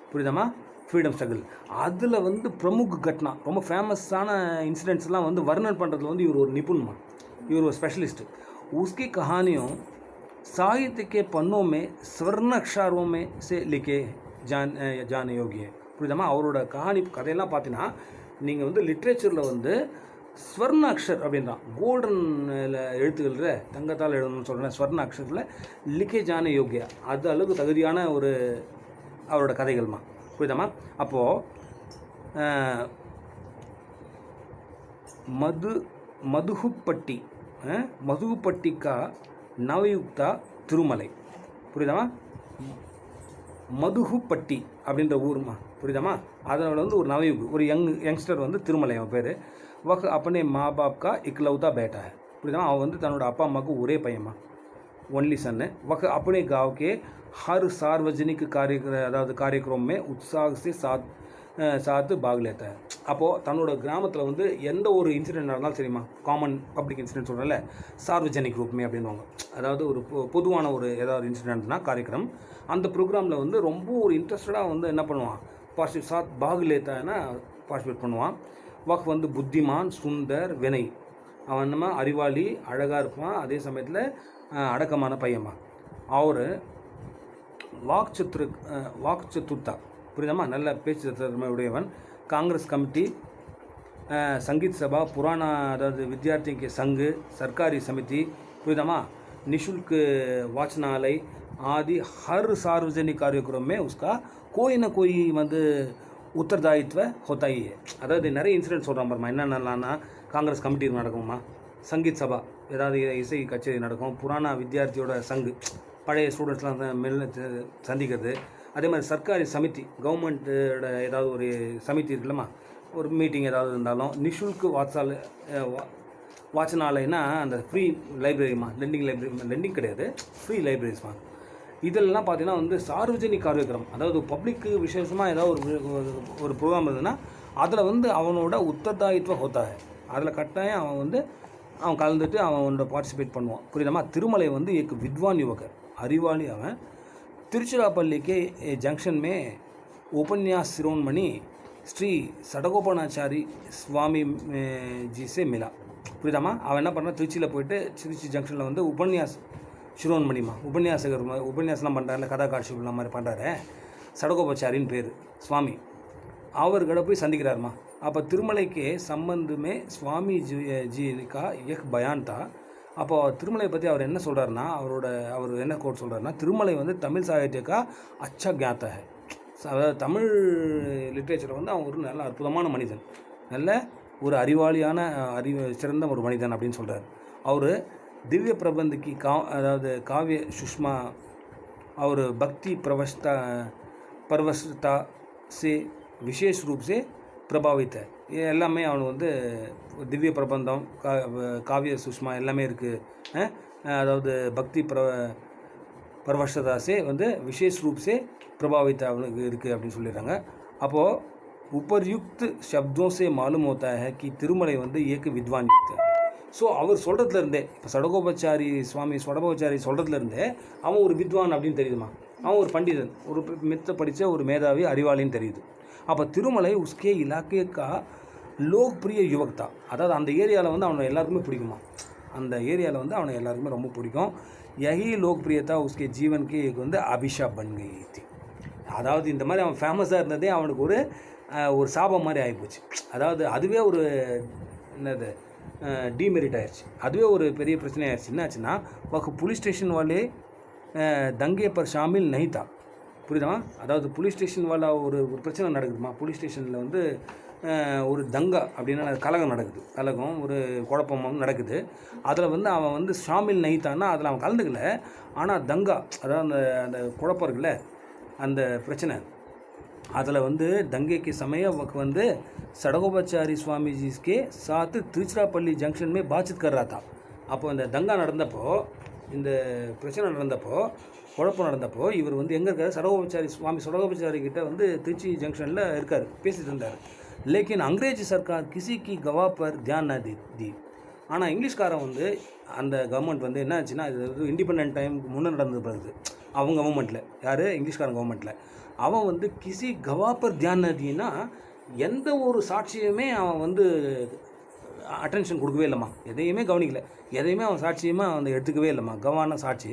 புரியுதாம்மா, ஃப்ரீடம் ஸ்ட்ரகிள், அதில் வந்து பிரமுக் கட்னா, ரொம்ப ஃபேமஸான இன்சிடென்ட்ஸ்லாம் வந்து வர்ணன் பண்ணுறதுல வந்து இவர் ஒரு நிபுணமா, இவர் ஒரு ஸ்பெஷலிஸ்ட். उसकी कहानियों साहित्य के पन्नों में स्वर्ण अक्षरों में से लिखे जाने योग्य है. புரியுதாம்மா? அவரோட கதையெல்லாம் பார்த்தீங்கன்னா நீங்கள் வந்து லிட்ரேச்சரில் வந்து ஸ்வர்ண அக்ஷர் அப்படின்றான், கோல்டன் எழுத்துக்களில் தங்கத்தால் எழுதணும்னு சொல்கிறேன், ஸ்வர்ண அக்ஷரில் லிக்கே ஜான யோகியா, அது அளவுக்கு தகுதியான ஒரு அவரோட கதைகள்மா. புரியுதாம்மா? அப்போது மதுகுப்பட்டிக்கா நவயுக்தா திருமலை. புரியுதாம்மா? மதுகுப்பட்டி அப்படின்ற ஊருமா, புரியுதாம்மா? அதோட வந்து ஒரு நவயுக், ஒரு யங்ஸ்டர் வந்து திருமலை, அவன் பேர். वह अपने माँ बाप का इकलौता बेटा है. புரியுதா? அவன் வந்து தன்னோட அப்பா அம்மாவுக்கு ஒரே பையன்மா, ஒன்லி சன்னு. वह अपने गांव के हर सार्वजनिक कार्यक्रम में उत्साह से साथ भाग लेता है. அப்போது தன்னோட கிராமத்தில் வந்து எந்த ஒரு இன்சிடென்ட் நடந்தாலும் சரிம்மா, காமன் பப்ளிக் இன்சிடென்ட் சொல்கிறல, சார்வஜனிக் ரூப்மே அப்படின்வாங்க. அதாவது ஒரு பொதுவான ஒரு ஏதாவது இன்சிடென்ட்னா காரியக்கிரம், அந்த ப்ரோக்ராமில் வந்து ரொம்ப ஒரு இன்ட்ரெஸ்டடாக வந்து என்ன பண்ணுவான், சாத் பாக் லேத்தானா பார்ட்டிசிபேட் பண்ணுவான். வக் வந்து புத்திமான், சுந்தர், வினய், அவன் நம்ம அறிவாளி, அழகாக இருப்பான், அதே சமயத்தில் அடக்கமான பையன்மா. அவர் வாக் சத்துர்த்தா, புரியுதாம்மா, நல்ல பேச்சு திறமை உடையவன். காங்கிரஸ் கமிட்டி संगीत सभा, पुराना अதாவது विद्यार्थियों के संघ, सरकारी समिति, पुरीदामा, निःशुल्क वाचनालय आदि हर सार्वजनिक कार्यक्रम में उसका कोई ना कोई வந்து उत्तरदायित्व होता ही है. அதாவது நிறைய இன்சிடென்ட் சொல்கிறான் பாருமா. என்னென்னலாம்னா, காங்கிரஸ் கமிட்டி நடக்குமா, சங்கீத் சபா ஏதாவது இசை கச்சேரி நடக்கும், புராணா வித்யார்த்தியோட சங்கு பழைய ஸ்டூடெண்ட்ஸ்லாம் சந்திக்கிறது, அதே மாதிரி சர்க்காரி சமிதி கவர்மெண்ட்டோட ஏதாவது ஒரு சமிதி இருக்குல்லம்மா, ஒரு மீட்டிங் ஏதாவது இருந்தாலும், நிஷுல்க் வாச்சனாலயனா அந்த ஃப்ரீ லைப்ரரிமா, லெண்டிங் கிடையாது, ஃப்ரீ லைப்ரரிஸ்மா. இதெல்லாம் பார்த்தீங்கன்னா வந்து சார்வஜனிக் காரியக்கிரம், அதாவது பப்ளிக்கு விசேஷமாக ஏதாவது ஒரு ப்ரோக்ராம் இருந்ததுன்னா அதில் வந்து அவனோட உத்தரதாயித்வ ஹோத்தாக, அதில் கட்டாயம் அவன் வந்து அவன் கலந்துட்டு அவனோட பார்ட்டிசிபேட் பண்ணுவான். புரியுதாமா? திருமலை வந்து एक विद्वान युवक है, அறிவாளி அவன். तिरुचिरापल्ली के जंक्शन में उपन्यास शिरोमणि श्री सडगोपनाचारी स्वामी जी से मिला. புரியுதாமா? அவன் என்ன பண்ணான், திருச்சியில் போயிட்டு திருச்சி ஜங்ஷனில் வந்து உபன்யாஸ் சிரோன்மணிமா, உபன்யாசகர், உபன்யாசம்லாம் பண்ணுறாருல, கதா காட்சிகள்லாம் மாதிரி பண்ணுறாரு, சடகோபாச்சாரின்னு பேர் சுவாமி, அவர்கிட்ட போய் சந்திக்கிறாருமா. அப்போ திருமலை के संबंध में स्वामी जी का एक बयान था. அப்போ திருமலை பற்றி அவர் என்ன சொல்கிறாருன்னா, அவர் என்ன கோட் சொல்கிறாருன்னா, திருமலை வந்து தமிழ் சாகித்யக்கா அச்சா கியாத்தா है, அதாவது தமிழ் லிட்ரேச்சரில் வந்து அவன் ஒரு நல்ல அற்புதமான மனிதன், நல்ல ஒரு அறிவாளியான சிறந்த ஒரு மனிதன் அப்படின்னு சொல்கிறார். அவர் திவ்ய பிரபந்திக்கு அதாவது காவிய சுஷ்மா और भक्ति परवशता से विशेष रूप से प्रभावित है. ये எல்லாமே அவனுக்கு வந்து திவ்ய பிரபந்தம், காவிய சுஷ்மா எல்லாமே இருக்குது. அதாவது பக்தி परवशता से வந்து विशेष रूप से प्रभावित அவனுக்கு இருக்குது அப்படின்னு சொல்லிடுறாங்க. அப்போது உபர்யுக்த் शब्दों से मालूम होता है कि திருமலை வந்து एक विद्वान युक्त है. ஸோ அவர் சொல்கிறதுலேருந்தே, இப்போ சடகோபாச்சாரி சுவாமி சடகோபாச்சாரி சொல்கிறதுலேருந்தே அவன் ஒரு வித்வான் அப்படின்னு தெரியுதுமா, அவன் ஒரு பண்டிதன், ஒரு மெத்த படித்த ஒரு மேதாவி அறிவாளின்னு தெரியுது. அப்போ திருமலை உஸ்கே இலாக்கேக்கா லோக்பிரிய யுவக்தா, அதாவது அந்த ஏரியாவில் வந்து அவனை எல்லாருக்குமே பிடிக்குமா, அந்த ஏரியாவில் வந்து அவனை எல்லாருக்குமே ரொம்ப பிடிக்கும். யஹி லோக்பிரியதா உஸ்கே ஜீவனுக்கு வந்து அபிஷாப் பன்கை. அதாவது இந்த மாதிரி அவன் ஃபேமஸாக இருந்ததே அவனுக்கு ஒரு சாபம் மாதிரி ஆகிப்போச்சு. அதாவது அதுவே ஒரு என்னது डीमेरिट ஆயிடுச்சு, அதுவே ஒரு பெரிய பிரச்சனை ஆயிடுச்சு. என்னாச்சுன்னா, पुलिस स्टेशन वाले दंगे पर शामिल नहीं था. புரியுதா? அதாவது புலிஸ் ஸ்டேஷன் வாலா ஒரு பிரச்சனை நடக்குதுமா, புலிஸ் ஸ்டேஷனில் வந்து ஒரு தங்கா அப்படின்னா கலகம் நடக்குது, கலகம் ஒரு குழப்பம் நடக்குது. அதில் வந்து அவன் வந்து ஷாமில் நைத்தான்னா அதில் அவன் கலந்துக்கல, ஆனால் தங்கா அதாவது அந்த குழப்பம் இருக்குல்ல, அந்த பிரச்சனை, அதில் வந்து दंगे के समय வந்து சடகோபாச்சாரி स्वामी जी के साथ तिरुचिरापल्ली जंक्शन में बातचीत कर रहा था. அப்போ இந்த தங்கா நடந்தப்போ, இந்த பிரச்சனை நடந்தப்போ, குழப்பம் நடந்தப்போ, இவர் வந்து எங்கே இருக்கார், சடகோபாச்சாரி கிட்ட வந்து திருச்சி ஜங்ஷனில் இருக்கார், பேசிகிட்டு இருந்தார். லேக்கின் अंग्रेजी सरकार किसी की गवाह पर ध्यान न दी. ஆனால் இங்கிலீஷ்காரன் வந்து அந்த கவர்மெண்ட் வந்து என்ன ஆச்சுன்னா, இது இண்டிபெண்ட் டைம் முன்னே நடந்தது பிறகு அவங்க கவர்மெண்ட்டில், யார் இங்கிலீஷ்காரன் கவர்மெண்ட்டில், அவன் வந்து கிசி கவா பர் தியான் நதினா எந்த ஒரு சாட்சியுமே அவன் வந்து அட்டென்ஷன் கொடுக்கவே இல்லைம்மா, எதையுமே கவனிக்கல, எதையுமே அவன் சாட்சியுமே அவன் எடுத்துக்கவே இல்லைம்மா, கவான சாட்சி.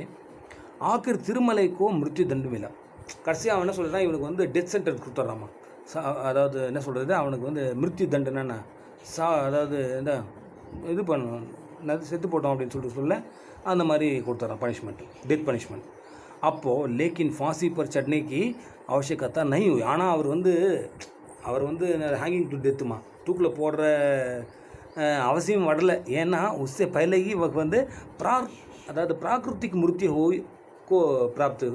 ஆக்கிர் திருமலைக்கோ மிருத்யு தண்டம் இல்லை. கடைசியாக அவன் என்ன சொல்கிறான், இவனுக்கு வந்து டெத் சென்டர் கொடுத்துட்றாமா, அதாவது என்ன சொல்கிறது, அவனுக்கு வந்து மிருத்யு தண்டனை அதாவது இந்த இது பண்ண செத்து போட்டோம் அப்படின்னு சொல்ல அந்த மாதிரி கொடுத்துட்றான் பனிஷ்மெண்ட், டெத் பனிஷ்மெண்ட். அப்போது லேக்கின் ஃபாசி பர் சட்னிக்கு அவசியக்கத்தா நை. ஆனால் அவர் வந்து ஹேங்கிங் டு டெத்துமா, தூக்கில் போடுற அவசியம் வரலை. ஏன்னா உஸ்ஸே பहले வந்து அதாவது பிராகிருத்திக் மிருத்யு கோ பிராப்து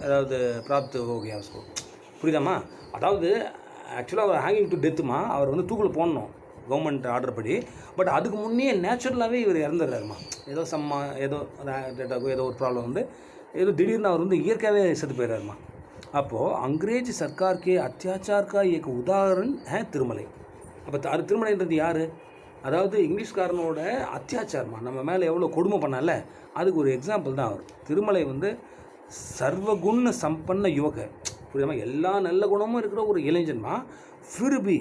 அதாவது பிராப்து ஹோ கயா உஸ்கோ. புரியுதாம்மா? அதாவது ஆக்சுவலாக அவர் ஹேங்கிங் டு டெத்துமா, அவர் வந்து தூக்கில் போடணும் கவர்மெண்ட் ஆர்டர் படி. பட் அதுக்கு முன்னே நேச்சுரலாகவே இவர் இறந்துடுறாருமா, ஏதோ ஏதோ ஒரு ப்ராப்ளம் வந்து ஏதோ திடீர்னு அவர் வந்து இயற்கையாகவே செத்து போயிடுறாருமா. அப்போது अंग्रेज सरकार के अत्याचार का एक उदाहरण है திருமலை. அப்போ திருமலைன்றது யார், அதாவது இங்கிலீஷ்காரனோட அத்தியாச்சாரமா, நம்ம மேலே எவ்வளோ கொடுமை பண்ணால அதுக்கு ஒரு எக்ஸாம்பிள் தான் அவர். திருமலை வந்து சர்வகுண சம்பன்ன யுவக, புரியுமா, எல்லா நல்ல குணமும் இருக்கிற ஒரு இளைஞன்மா. फिर भी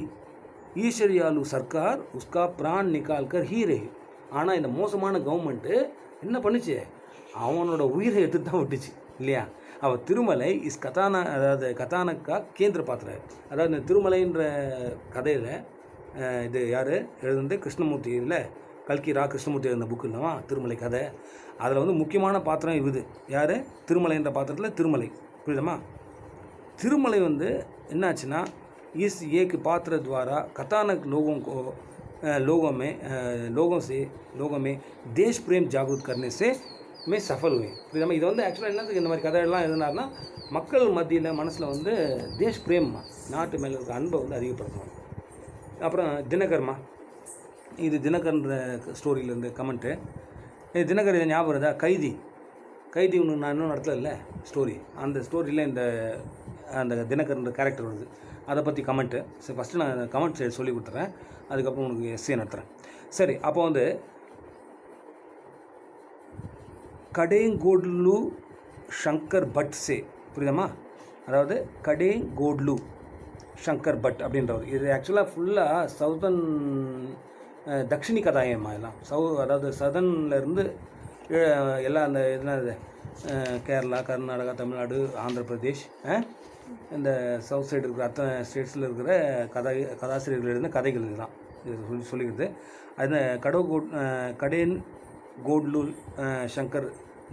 ஈஸ்வரியாலு சர்க்கார் உஸ்கா பிரான் நிக்கால்கர் ஹீ ரஹி. ஆனால் இந்த மோசமான கவர்மெண்ட்டு என்ன பண்ணுச்சு, அவனோட உயிரை எடுத்து தான் விட்டுச்சு இல்லையா. அவர் திருமலை இஸ் கதானா அதாவது கதானக்கா கேந்திர பாத்திர. அதாவது இந்த திருமலைன்ற கதையில் இது யார் எழுதுனது? கிருஷ்ணமூர்த்தி. இதில் கல்கி கிருஷ்ணமூர்த்தி எழுதின புக்கு இல்லைவா திருமலை கதை. அதில் வந்து முக்கியமான பாத்திரம் இது யார்? திருமலைன்ற பாத்திரத்தில் திருமலை. புரியுதமா? திருமலை வந்து என்னாச்சுன்னா इस एक पात्र द्वारा कथानक लोगों में देश प्रेम जागृत करने से में सफल हुए. புரியுதாமா? இது வந்து ஆக்சுவலாக என்னதுக்கு இந்த மாதிரி கதையெல்லாம் எழுதினார்னா மக்கள் மத்தியில் மனசில் வந்து தேஷ் பிரேம், நாட்டு மேலே இருக்க அன்பை வந்து அதிகப்படுத்தணும். அப்புறம் தினகர்மா, இது தினகர்ன்ற ஸ்டோரியிலேருந்து கமெண்ட்டு. இது தினகர் இதை ஞாபகம் இருந்தா கைதி ஒன்று நான் இன்னும் நடத்தல இல்லை ஸ்டோரி, அந்த ஸ்டோரியில் அந்த தினகர்ன்ற கேரக்டர் வருது, அதை பற்றி கமெண்ட்டு. சரி, ஃபஸ்ட்டு நான் கமெண்ட் சொல்லி கொடுத்துறேன், அதுக்கப்புறம் உனக்கு எஸ்ஏ நடத்துகிறேன். சரி, அப்போ வந்து கடைங்கோட்லு ஷங்கர் பட் சே, புரியுதாம்மா? அதாவது கடைங்கோட்லு ஷங்கர் பட் அப்படின்றவர். இது ஆக்சுவலாக ஃபுல்லாக சவுதர்ன் தக்ஷிணி கதாயமா எல்லாம் அதாவது சதர்ன்லேருந்து எல்லாம் அந்த என்னது கேரளா, கர்நாடகா, தமிழ்நாடு, ஆந்திர பிரதேஷ், இந்த சவுத் சைடு இருக்கிற அத்தனை ஸ்டேட்ஸில் இருக்கிற கதாசிரியர்கள் எழுதின கதைகள் இதுதான் இது சொல்லிக்கிறது. அது கடேன் கோட்லு ஷங்கர்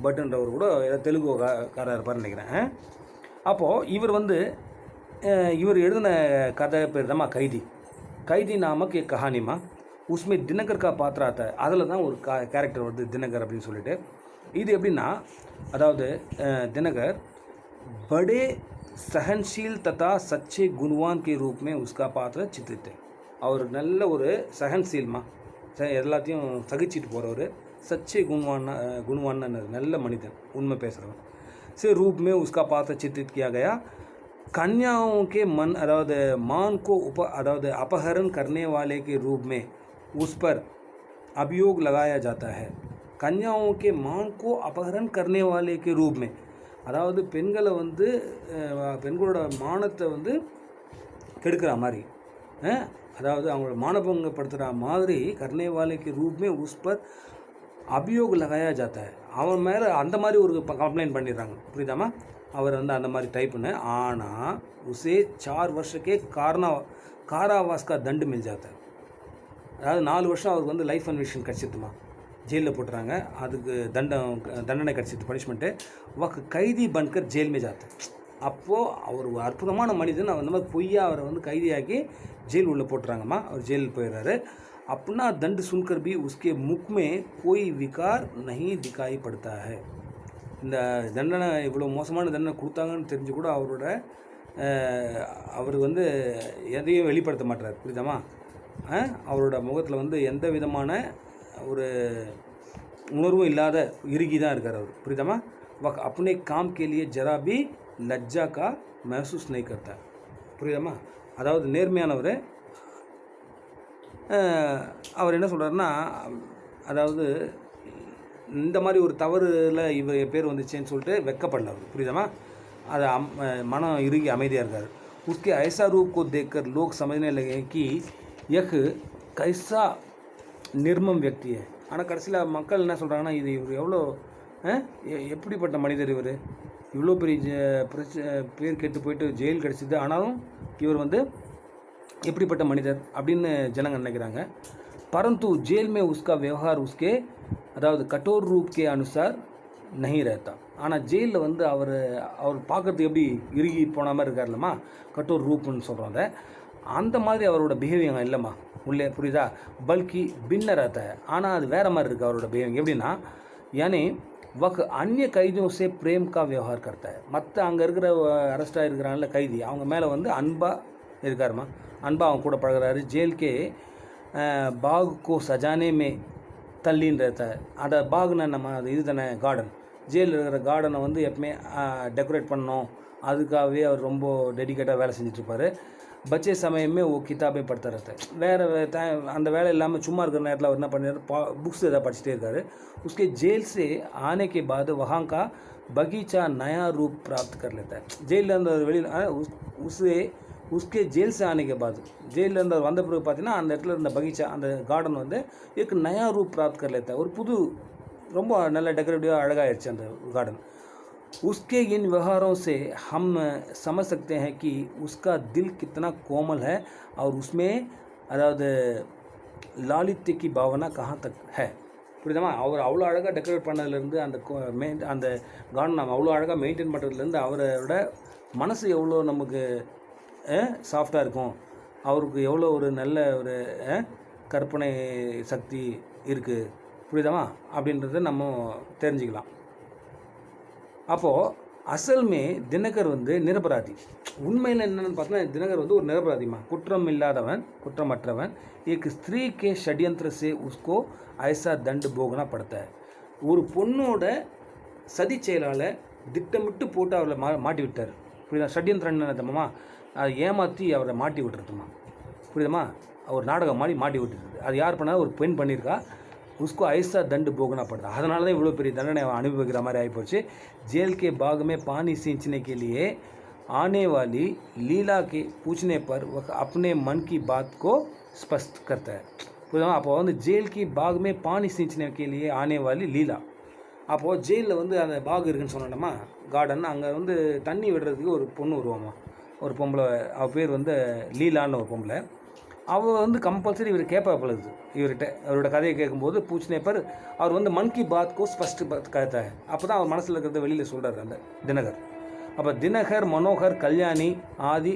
பட்டுன்றவர் கூட தெலுங்கு காரர் இருப்பார்னு நினைக்கிறேன். அப்போது இவர் எழுதின கதை பேர் தான்மா கைதி நாமக் एक कहानीமா. उसमें தினகர் கா பாத்திரா था. அதில் தான் ஒரு கேரக்டர் வருது தினகர் அப்படின்னு சொல்லிட்டு. இது எப்படின்னா, அதாவது தினகர் बड़े सहनशील तथा सच्चे गुणवान के रूप में उसका पात्र चित्रित है. அவர் நல்ல ஒரு சகன்சீல்மா, எல்லாத்தையும் சகிச்சிட்டு போகிறவர், சச்சே குணவான நல்ல மனிதன், உண்மை பேசுகிறவன். से रूप में उसका पात्र चित्रित किया गया. कन्याओं के मन अதாவது मान को अதாவது अपहरण करने वाले के रूप में उस पर अभियोग लगाया जाता है. कन्याओं के मान को अपहरण करने वाले के रूप में, அதாவது பெண்களை வந்து பெண்களோட மானத்தை வந்து கெடுக்கிற மாதிரி, அதாவது அவங்களோட மானபங்கப்படுத்துகிற மாதிரி கர்னே வாலேக்கு ரூப்மே உஸ் பர் அபியோக் லகாயா ஜாத்தா है. அவன் மேலே அந்த மாதிரி ஒரு கம்ப்ளைண்ட் பண்ணிடுறாங்க. புரியுதாமா? அவர் வந்து அந்த மாதிரி டைப்புன்னு. ஆனால் உசே 4 வருஷக்கே காராவாஸ் கா தண்டு மில் ஜாத்தா है. அதாவது 4 வருஷம் அவருக்கு வந்து லைஃப் அன்விஷன் கிடச்சிட்டுமா, ஜெயிலில் போட்டுறாங்க. அதுக்கு தண்டனை கிடச்சிட்டு பனிஷ்மெண்ட்டு. வக் கைதி பன்கர் ஜெயில் மே ஜாத்து. அப்போது அவர் ஒரு அற்புதமான மனிதன். அவர் இந்த மாதிரி பொய்யா அவரை வந்து கைதியாக்கி ஜெயில் உள்ளே போட்டுறாங்கம்மா. அவர் ஜெயிலுக்கு போயிடுறாரு. अपना दंड सुनकर भी उसके मुख में कोई विकार नहीं दिखाई पड़ता है. இந்த தண்டனை இவ்வளோ மோசமான தண்டனை கொடுத்தாங்கன்னு தெரிஞ்சு கூட அவர் வந்து எதையும் வெளிப்படுத்த மாட்டார். புரியுதாமா? அவரோட முகத்தில் வந்து எந்த விதமான ஒரு உணர்வும் இல்லாத இறுகி தான் இருக்கார் அவர். புரியுதாமா? वह अपने काम के लिए जरा भी लज्जा का महसूस नहीं करता. புரியுதாமா? அதாவது நேர்மையானவர். அவர் என்ன சொல்கிறாருன்னா, அதாவது இந்த மாதிரி ஒரு தவறில் இவர் பேர் வந்துச்சேன்னு சொல்லிட்டு வெக்கப்படல அவர். புரியுதாமா? அது மனம் இறுகி அமைதியாக இருக்கார். उसके ऐसा रूप को देखकर लोग समझने लगे कि यह कैसा निर्मम व्यक्ति है. ஆனால் கடைசியில் மக்கள் என்ன சொல்கிறாங்கன்னா, இவர் எவ்வளோ எப்படிப்பட்ட மனிதர் இவர், இவ்வளோ பெரிய பேர் கெட்டு போயிட்டு ஜெயில் கிடச்சிது, ஆனாலும் இவர் வந்து எப்படிப்பட்ட மனிதர் அப்படின்னு ஜனங்க நினைக்கிறாங்க. परंतु जेल में उसका व्यवहार उसके அதாவது கட்டோர் ரூப் கே அனுசார் நஹி ரஹதா. ஆனால் ஜெயிலில் வந்து அவர் பார்க்குறதுக்கு எப்படி இறுகி போன மாதிரி இருக்கார்லம்மா, கட்டோர் ரூப்னு சொல்கிறாங்க. அந்த மாதிரி அவரோட பிஹேவியர் இல்லைம்மா உள்ளே. புரியுதா? பல்கி பின்ன ரஹதா. ஆனால் அது வேறு மாதிரி இருக்குது அவரோட பிஹேவியர். எப்படின்னா, யானி வக் அந்நிய கைதியோं से प्रेम का व्यवहार करता है. மற்ற அங்கே இருக்கிற அரெஸ்டாக இருக்கிறாங்கல்ல கைதி, அவங்க மேலே வந்து அன்பாக இருக்காருமா, அன்பாக அவங்க கூட பழகிறாரு. ஜெயிலுக்கே பாக் கோ சஜானே மே தள்ளின்னு रहता है. அதை பாக்னா நம்ம அது இது தானே கார்டன், ஜெயிலில் இருக்கிற கார்டனை வந்து எப்பவுமே டெக்கரேட் பண்ணணும், அதுக்காகவே அவர் ரொம்ப டெடிக்கேட்டாக வேலை செஞ்சிட்ருப்பார். பச்சே சமயமே ஓ கிதாபே படுத்த रहता है. வேறு அந்த வேலை இல்லாமல் சும்மா இருக்கிற நேரத்தில் அவர் என்ன பண்ணிடுறாரு, புக்ஸ் எதாவது படிச்சுட்டே இருக்காரு. उसके जेल से आने के बाद वहाँ का बगीचा नया रूप प्राप्त कर लेता है. ஜெயிலில் இருந்து வெளியில் उसके जेल से आने के बाद, ஜெயிலில் இருந்து வந்த பிறகு பார்த்தீங்கன்னா அந்த இடத்துல இருந்த பகீச்சா, அந்த கார்டன் வந்து एक नया रूप प्राप्त कर लेता है. ஒரு புது ரொம்ப நல்ல டெக்கரேட்டிவாக அழகாகிடுச்சு அந்த கார்டன். उसके इन व्यवहारों से हम समझ सकते हैं कि उसका दिल कितना कोमल है और उसमें அதாவது லாலித்யக்கு பாவனா கहाँ तक है புரியுதமா. அவர் அவ்வளோ அழகாக டெக்கரேட் பண்ணதுலேருந்து அந்த கார்டன் நம்ம அவ்வளோ அழகாக மெயின்டைன் பண்ணுறதுலேருந்து அவரோட மனசு எவ்வளோ நமக்கு சாஃப்டாக இருக்கும், அவருக்கு எவ்வளோ ஒரு நல்ல ஒரு கற்பனை சக்தி இருக்குது புரியுதமா அப்படின்றத நம்ம தெரிஞ்சுக்கலாம். அப்போது அசல்மே தினகர் வந்து நிரபராதி. உண்மையில் என்னென்னு பார்த்தோன்னா தினகர் வந்து ஒரு நிரபராதிமா, குற்றம் இல்லாதவன், குற்றமற்றவன். एक स्त्री के षड्यंत्र से उसको ऐसा दंड भोगना पड़ता है. ஒரு பொண்ணோட சதி செயலால் திட்டமிட்டு போட்டு அவரை மாட்டி விட்டார் புரியுதா. ஷட்யந்திரன் என்னமா, அதை ஏமாற்றி அவரை மாட்டி விட்டுருக்குமா புரியுதமா. அவர் நாடகம் மாதிரி மாட்டி விட்டுருக்கு. அது யார் பண்ணாலும் ஒரு பெண் பண்ணியிருக்கா. उसको ऐसा दंड भोगना पड़ता. அதனால தான் இவ்வளோ பெரிய தண்டனை அனுபவிக்கிற மாதிரி ஆகிப்போச்சு. जेल के बाग में पानी सींचने के लिए आने वाली लीला के पूछने पर वह अपने मन की बात को स्पष्ट करता है. புரியுதா. அப்போ வந்து जेल की बाग में पानी सींचने के लिए आने वाली लीला. அப்போது ஜெயிலில் வந்து அந்த பாக் இருக்குன்னு சொன்னோம்மா, கார்டன், அங்கே வந்து தண்ணி விடுறதுக்கு ஒரு பொண்ணு வருவாம்மா, ஒரு பொம்பளை. அவள் பேர் வந்து லீலான்னு ஒரு பொம்பளை. அவள் வந்து கம்பல்சரி இவர் கேட்பாப்பில் இருக்குது இவர்கிட்ட. அவரோட கதையை கேட்கும்போது பூச்சினேப்பர் அவர் வந்து மன் கி பாத் கோ ஸ்பஷ்ட் கதை. அப்போ தான் அவர் மனசில் இருக்கிறத வெளியில் சொல்கிறார் அந்த தினகர். அப்போ தினகர், மனோகர், கல்யாணி ஆதி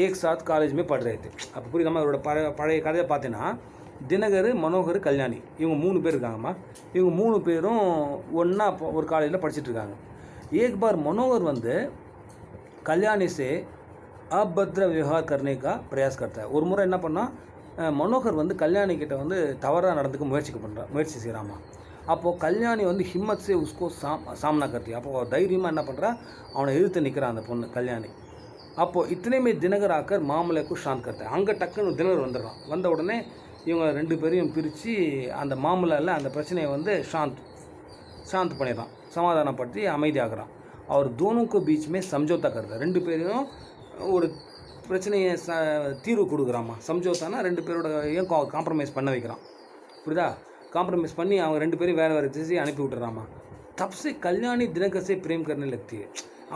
ஏக் சாத் காலேஜுமே படுறாரு. அப்போ புரியுதாம்மா. அவரோட பழைய கதையை பார்த்தீங்கன்னா தினகர், மனோகர், கல்யாணி இவங்க 3 பேர் இருக்காங்கம்மா. இவங்க 3 பேரும் ஒன்றா ஒரு காலேஜில் படிச்சுட்ருக்காங்க. एक बार मनोहर வந்து கல்யாணி से अभद्र व्यवहार करने का प्रयास करता है. ஒரு முறை என்ன பண்ணால் மனோகர் வந்து கல்யாணி கிட்ட வந்து தவறாக நடந்துக்க முயற்சி செய்கிறாமா. அப்போது கல்யாணி வந்து ஹிம்மத் சே உஸ்கோ சாம்னா கருத்தி. அப்போது தைரியமாக என்ன பண்ணுறா, அவனை எதிர்த்து நிற்கிறான் அந்த பொண்ணு கல்யாணி. அப்போது இத்தனையுமே தினகர் ஆக்கர் மாமலைக்கு ஷாந்த் கருத்தேன். அங்கே டக்குன்னு தினகர் வந்துடுறான். வந்த உடனே இவங்க 2 பேரையும் பிரித்து அந்த மாமலாவில் அந்த பிரச்சனையை வந்து சாந்த் பண்ணிடுறான், சமாதானப்படுத்தி அமைதியாகிறான். அவர் தோனுக்கு பீச்சுமே சம்ஜோத்தா கருது. 2 பேரையும் ஒரு பிரச்சனையை தீர்வு கொடுக்குறாம்மா. சம்ஜோத்தானா 2 பேரோடையும் காம்ப்ரமைஸ் பண்ண வைக்கிறான் புரியுதா. காம்ப்ரமைஸ் பண்ணி அவங்க 2 பேரும் வேறு திசை அனுப்பி விட்டுறாமா. தப்சே கல்யாணி தினகசே பிரேம் கர்னே லக்தி.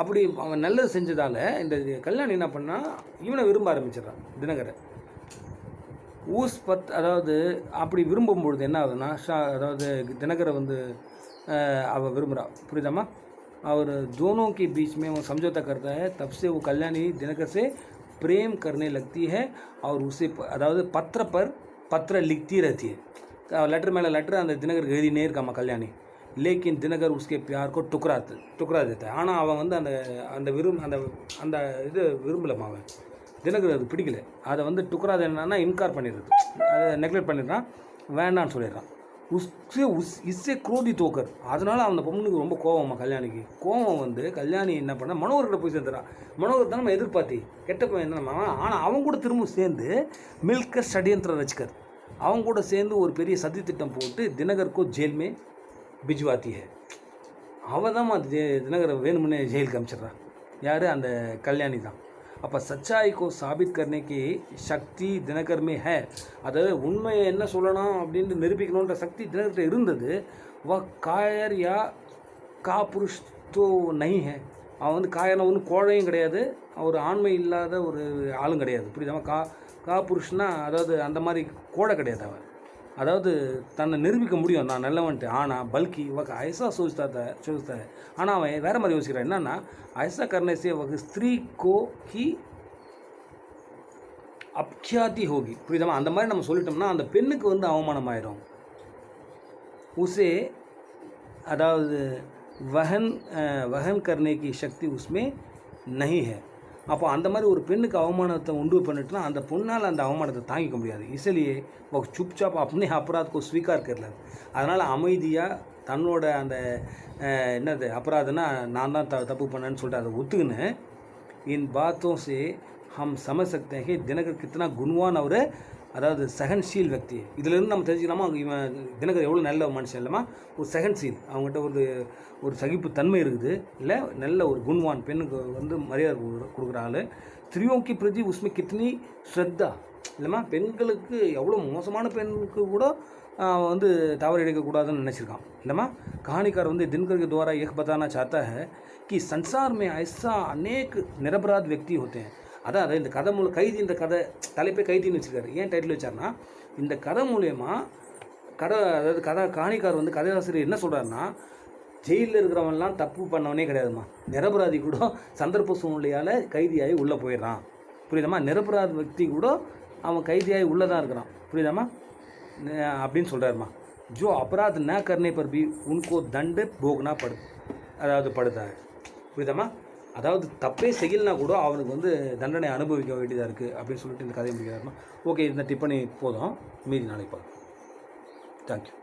அப்படி அவன் நல்லது செஞ்சதால் இந்த கல்யாணி என்ன பண்ணால் இவனை விரும்ப ஆரம்பிச்சிடறான் தினகரை. அதாவது அப்படி விரும்பும்பொழுது என்ன ஆகுதுன்னா, அதாவது தினகரை வந்து அவள் விரும்புகிறா புரியுதாம்மா. और दोनों के बीच में वो समझौता करता है. तब से वो कल्याणी दिनकर से प्रेम करने लगती है और उसे अदावद पत्र पर पत्र लिखती रहती है. लेटर மேலே லெட்டர் அந்த தினகருக்கு எழுதினே இருக்காமா கல்யாணி. लेकिन दिनकर उसके प्यार को टुकरा देता है. ஆனால் அவன் வந்து அந்த இது விரும்பலம்மா. அவன் தினகர் அது பிடிக்கல. அதை வந்து டுக்ராது என்னன்னா இன்கார் பண்ணிடுறது, அதை நெக்லெக்ட் பண்ணிடுறான், வேண்டான்னு சொல்லிடுறான். இஸ்ஸே குரோதி தோக்கர். அதனால் அந்த பொண்ணுக்கு ரொம்ப கோவமா கல்யாணிக்கு. கோவம் வந்து கல்யாணி என்ன பண்ண மனோகர்கிட்ட போய் சேர்த்துறான். மனோகர் தான் நம்ம எதிர்பார்த்தி கெட்ட பையன் என்னம்மா. ஆனால் அவங்க கூட திரும்ப சேர்ந்து மில்கர் ஷட்யந்திர ரசிகர் அவங்க கூட சேர்ந்து ஒரு பெரிய சதி திட்டம் போட்டு தினகருக்கோ ஜெயில்மே பிஜ்வாத்தி ஹே. அவள் தான் தினகரை வேணுமுன்னே ஜெயிலுக்கு அனுப்பிச்சிட்றான். யார்? அந்த கல்யாணி தான். அப்போ சச்சாய் கோ சாபித் கர்னே கி சக்தி தினகர் மே ஹே. அதாவது உண்மையை என்ன சொல்லணும் அப்படின்னு நிரூபிக்கணுன்ற சக்தி தினகர்கிட்ட இருந்தது. வ காயர் யா கா புருஷ் தோ நஹி ஹே. அவன் வந்து காயர்னா ஒன்றும் கோழையும் கிடையாது, ஒரு ஆண்மை இல்லாத ஒரு ஆளும் கிடையாது புரியுதாமா. கா புருஷ்னா அதாவது அந்த மாதிரி கோடை கிடையாது அவன். அதாவது தன்னை நிரூபிக்க முடியும் நான் நல்லவன்ட்டு. ஆனால் பல்கி வக ஐசா சோச்சா. ஆனால் அவன் வேறு மாதிரி யோசிக்கிறான். என்னன்னா ஐசா கர்னேசே வக ஸ்திரீ கோ கி அப்கியாதி ஹோகி புரியுதாமா. அந்த மாதிரி நம்ம சொல்லிட்டோம்னா அந்த பெண்ணுக்கு வந்து அவமானம் ஆயிடும். உசே அதாவது வஹன் கர்னே கி சக்தி உஸ்மே நஹி ஹே. அப்போ அந்த மாதிரி ஒரு பெண்ணுக்கு அவமானத்தை உண்டு பண்ணிட்டுனா அந்த பொண்ணால் அந்த அவமானத்தை தாங்கிக்க முடியாது. இசலியே சுப்சாப் அப்பனே அபராத்கோ ஸ்வீகார் கரல. அதனால் அமைதியாக தன்னோட அந்த என்னது அபராதனா நான் தான் தப்பு பண்ணேன்னு சொல்லிட்டு அதை ஒத்துக்குன்னு इन बातों से हम समझ सकते हैं कि दिनकर कितना गुणवान और அதாவது சகன்சீல் व्यक्ति. இதிலிருந்து நம்ம தெரிஞ்சுக்கலாமா இவன் தினகர் எவ்வளோ நல்ல மனுஷன் இல்லைம்மா. ஒரு சகன்சீல், அவங்ககிட்ட ஒரு சகிப்பு தன்மை இருக்குது, இல்லை நல்ல ஒரு குண்வான், பெண்ணுக்கு வந்து மரியாதை கொடுக்குற ஆள். ஸ்திரியோं की प्रति उसमें कितनी श्रद्धा இல்லைம்மா பெண்களுக்கு எவ்வளோ மோசமான பெண்ணுக்கு கூட வந்து தவறு எடுக்கக்கூடாதுன்னு நினச்சிருக்கான் இல்லைம்மா. कहानीकार வந்து दिनकर के द्वारा यह बताना चाहता है कि संसार में ऐसा अनेक निरपराध व्यक्ति होते हैं. அதாவது இந்த கதை கைதி, இந்த கதை தலைப்பே கைதின்னு வச்சுருக்காரு. ஏன் டைட்டில் வச்சார்னா இந்த கதை மூலயமா அதாவது கहानीकार வந்து கதையாசிரியர் என்ன சொல்கிறாருன்னா, ஜெயிலில் இருக்கிறவன்லாம் தப்பு பண்ணவனே கிடையாதுமா, நிரபராதி கூட சந்தர்ப்ப சூழ்நிலையால் கைதியாகி உள்ளே போயிடுறான். புரியுதாம்மா. நிரபராத व्यक्ति கூட அவன் கைதியாகி உள்ளே தான் இருக்கிறான். புரியுதாம்மா அப்படின்னு சொல்கிறாருமா. जो अपराध न करने पर भी उनको दंड भोगना அதாவது படுதா. புரியுதாம்மா. அதாவது தப்பே செய்யலைனா கூட அவனுக்கு வந்து தண்டனை அனுபவிக்க வேண்டியதாக இருக்குது அப்படின்னு சொல்லிட்டு இந்த கதையை முடிக்கிறாருமா. ஓகே, இந்த டிப்பணி போதும், மீதி நாளைக்கு பார்க்கலாம். தேங்க்யூ.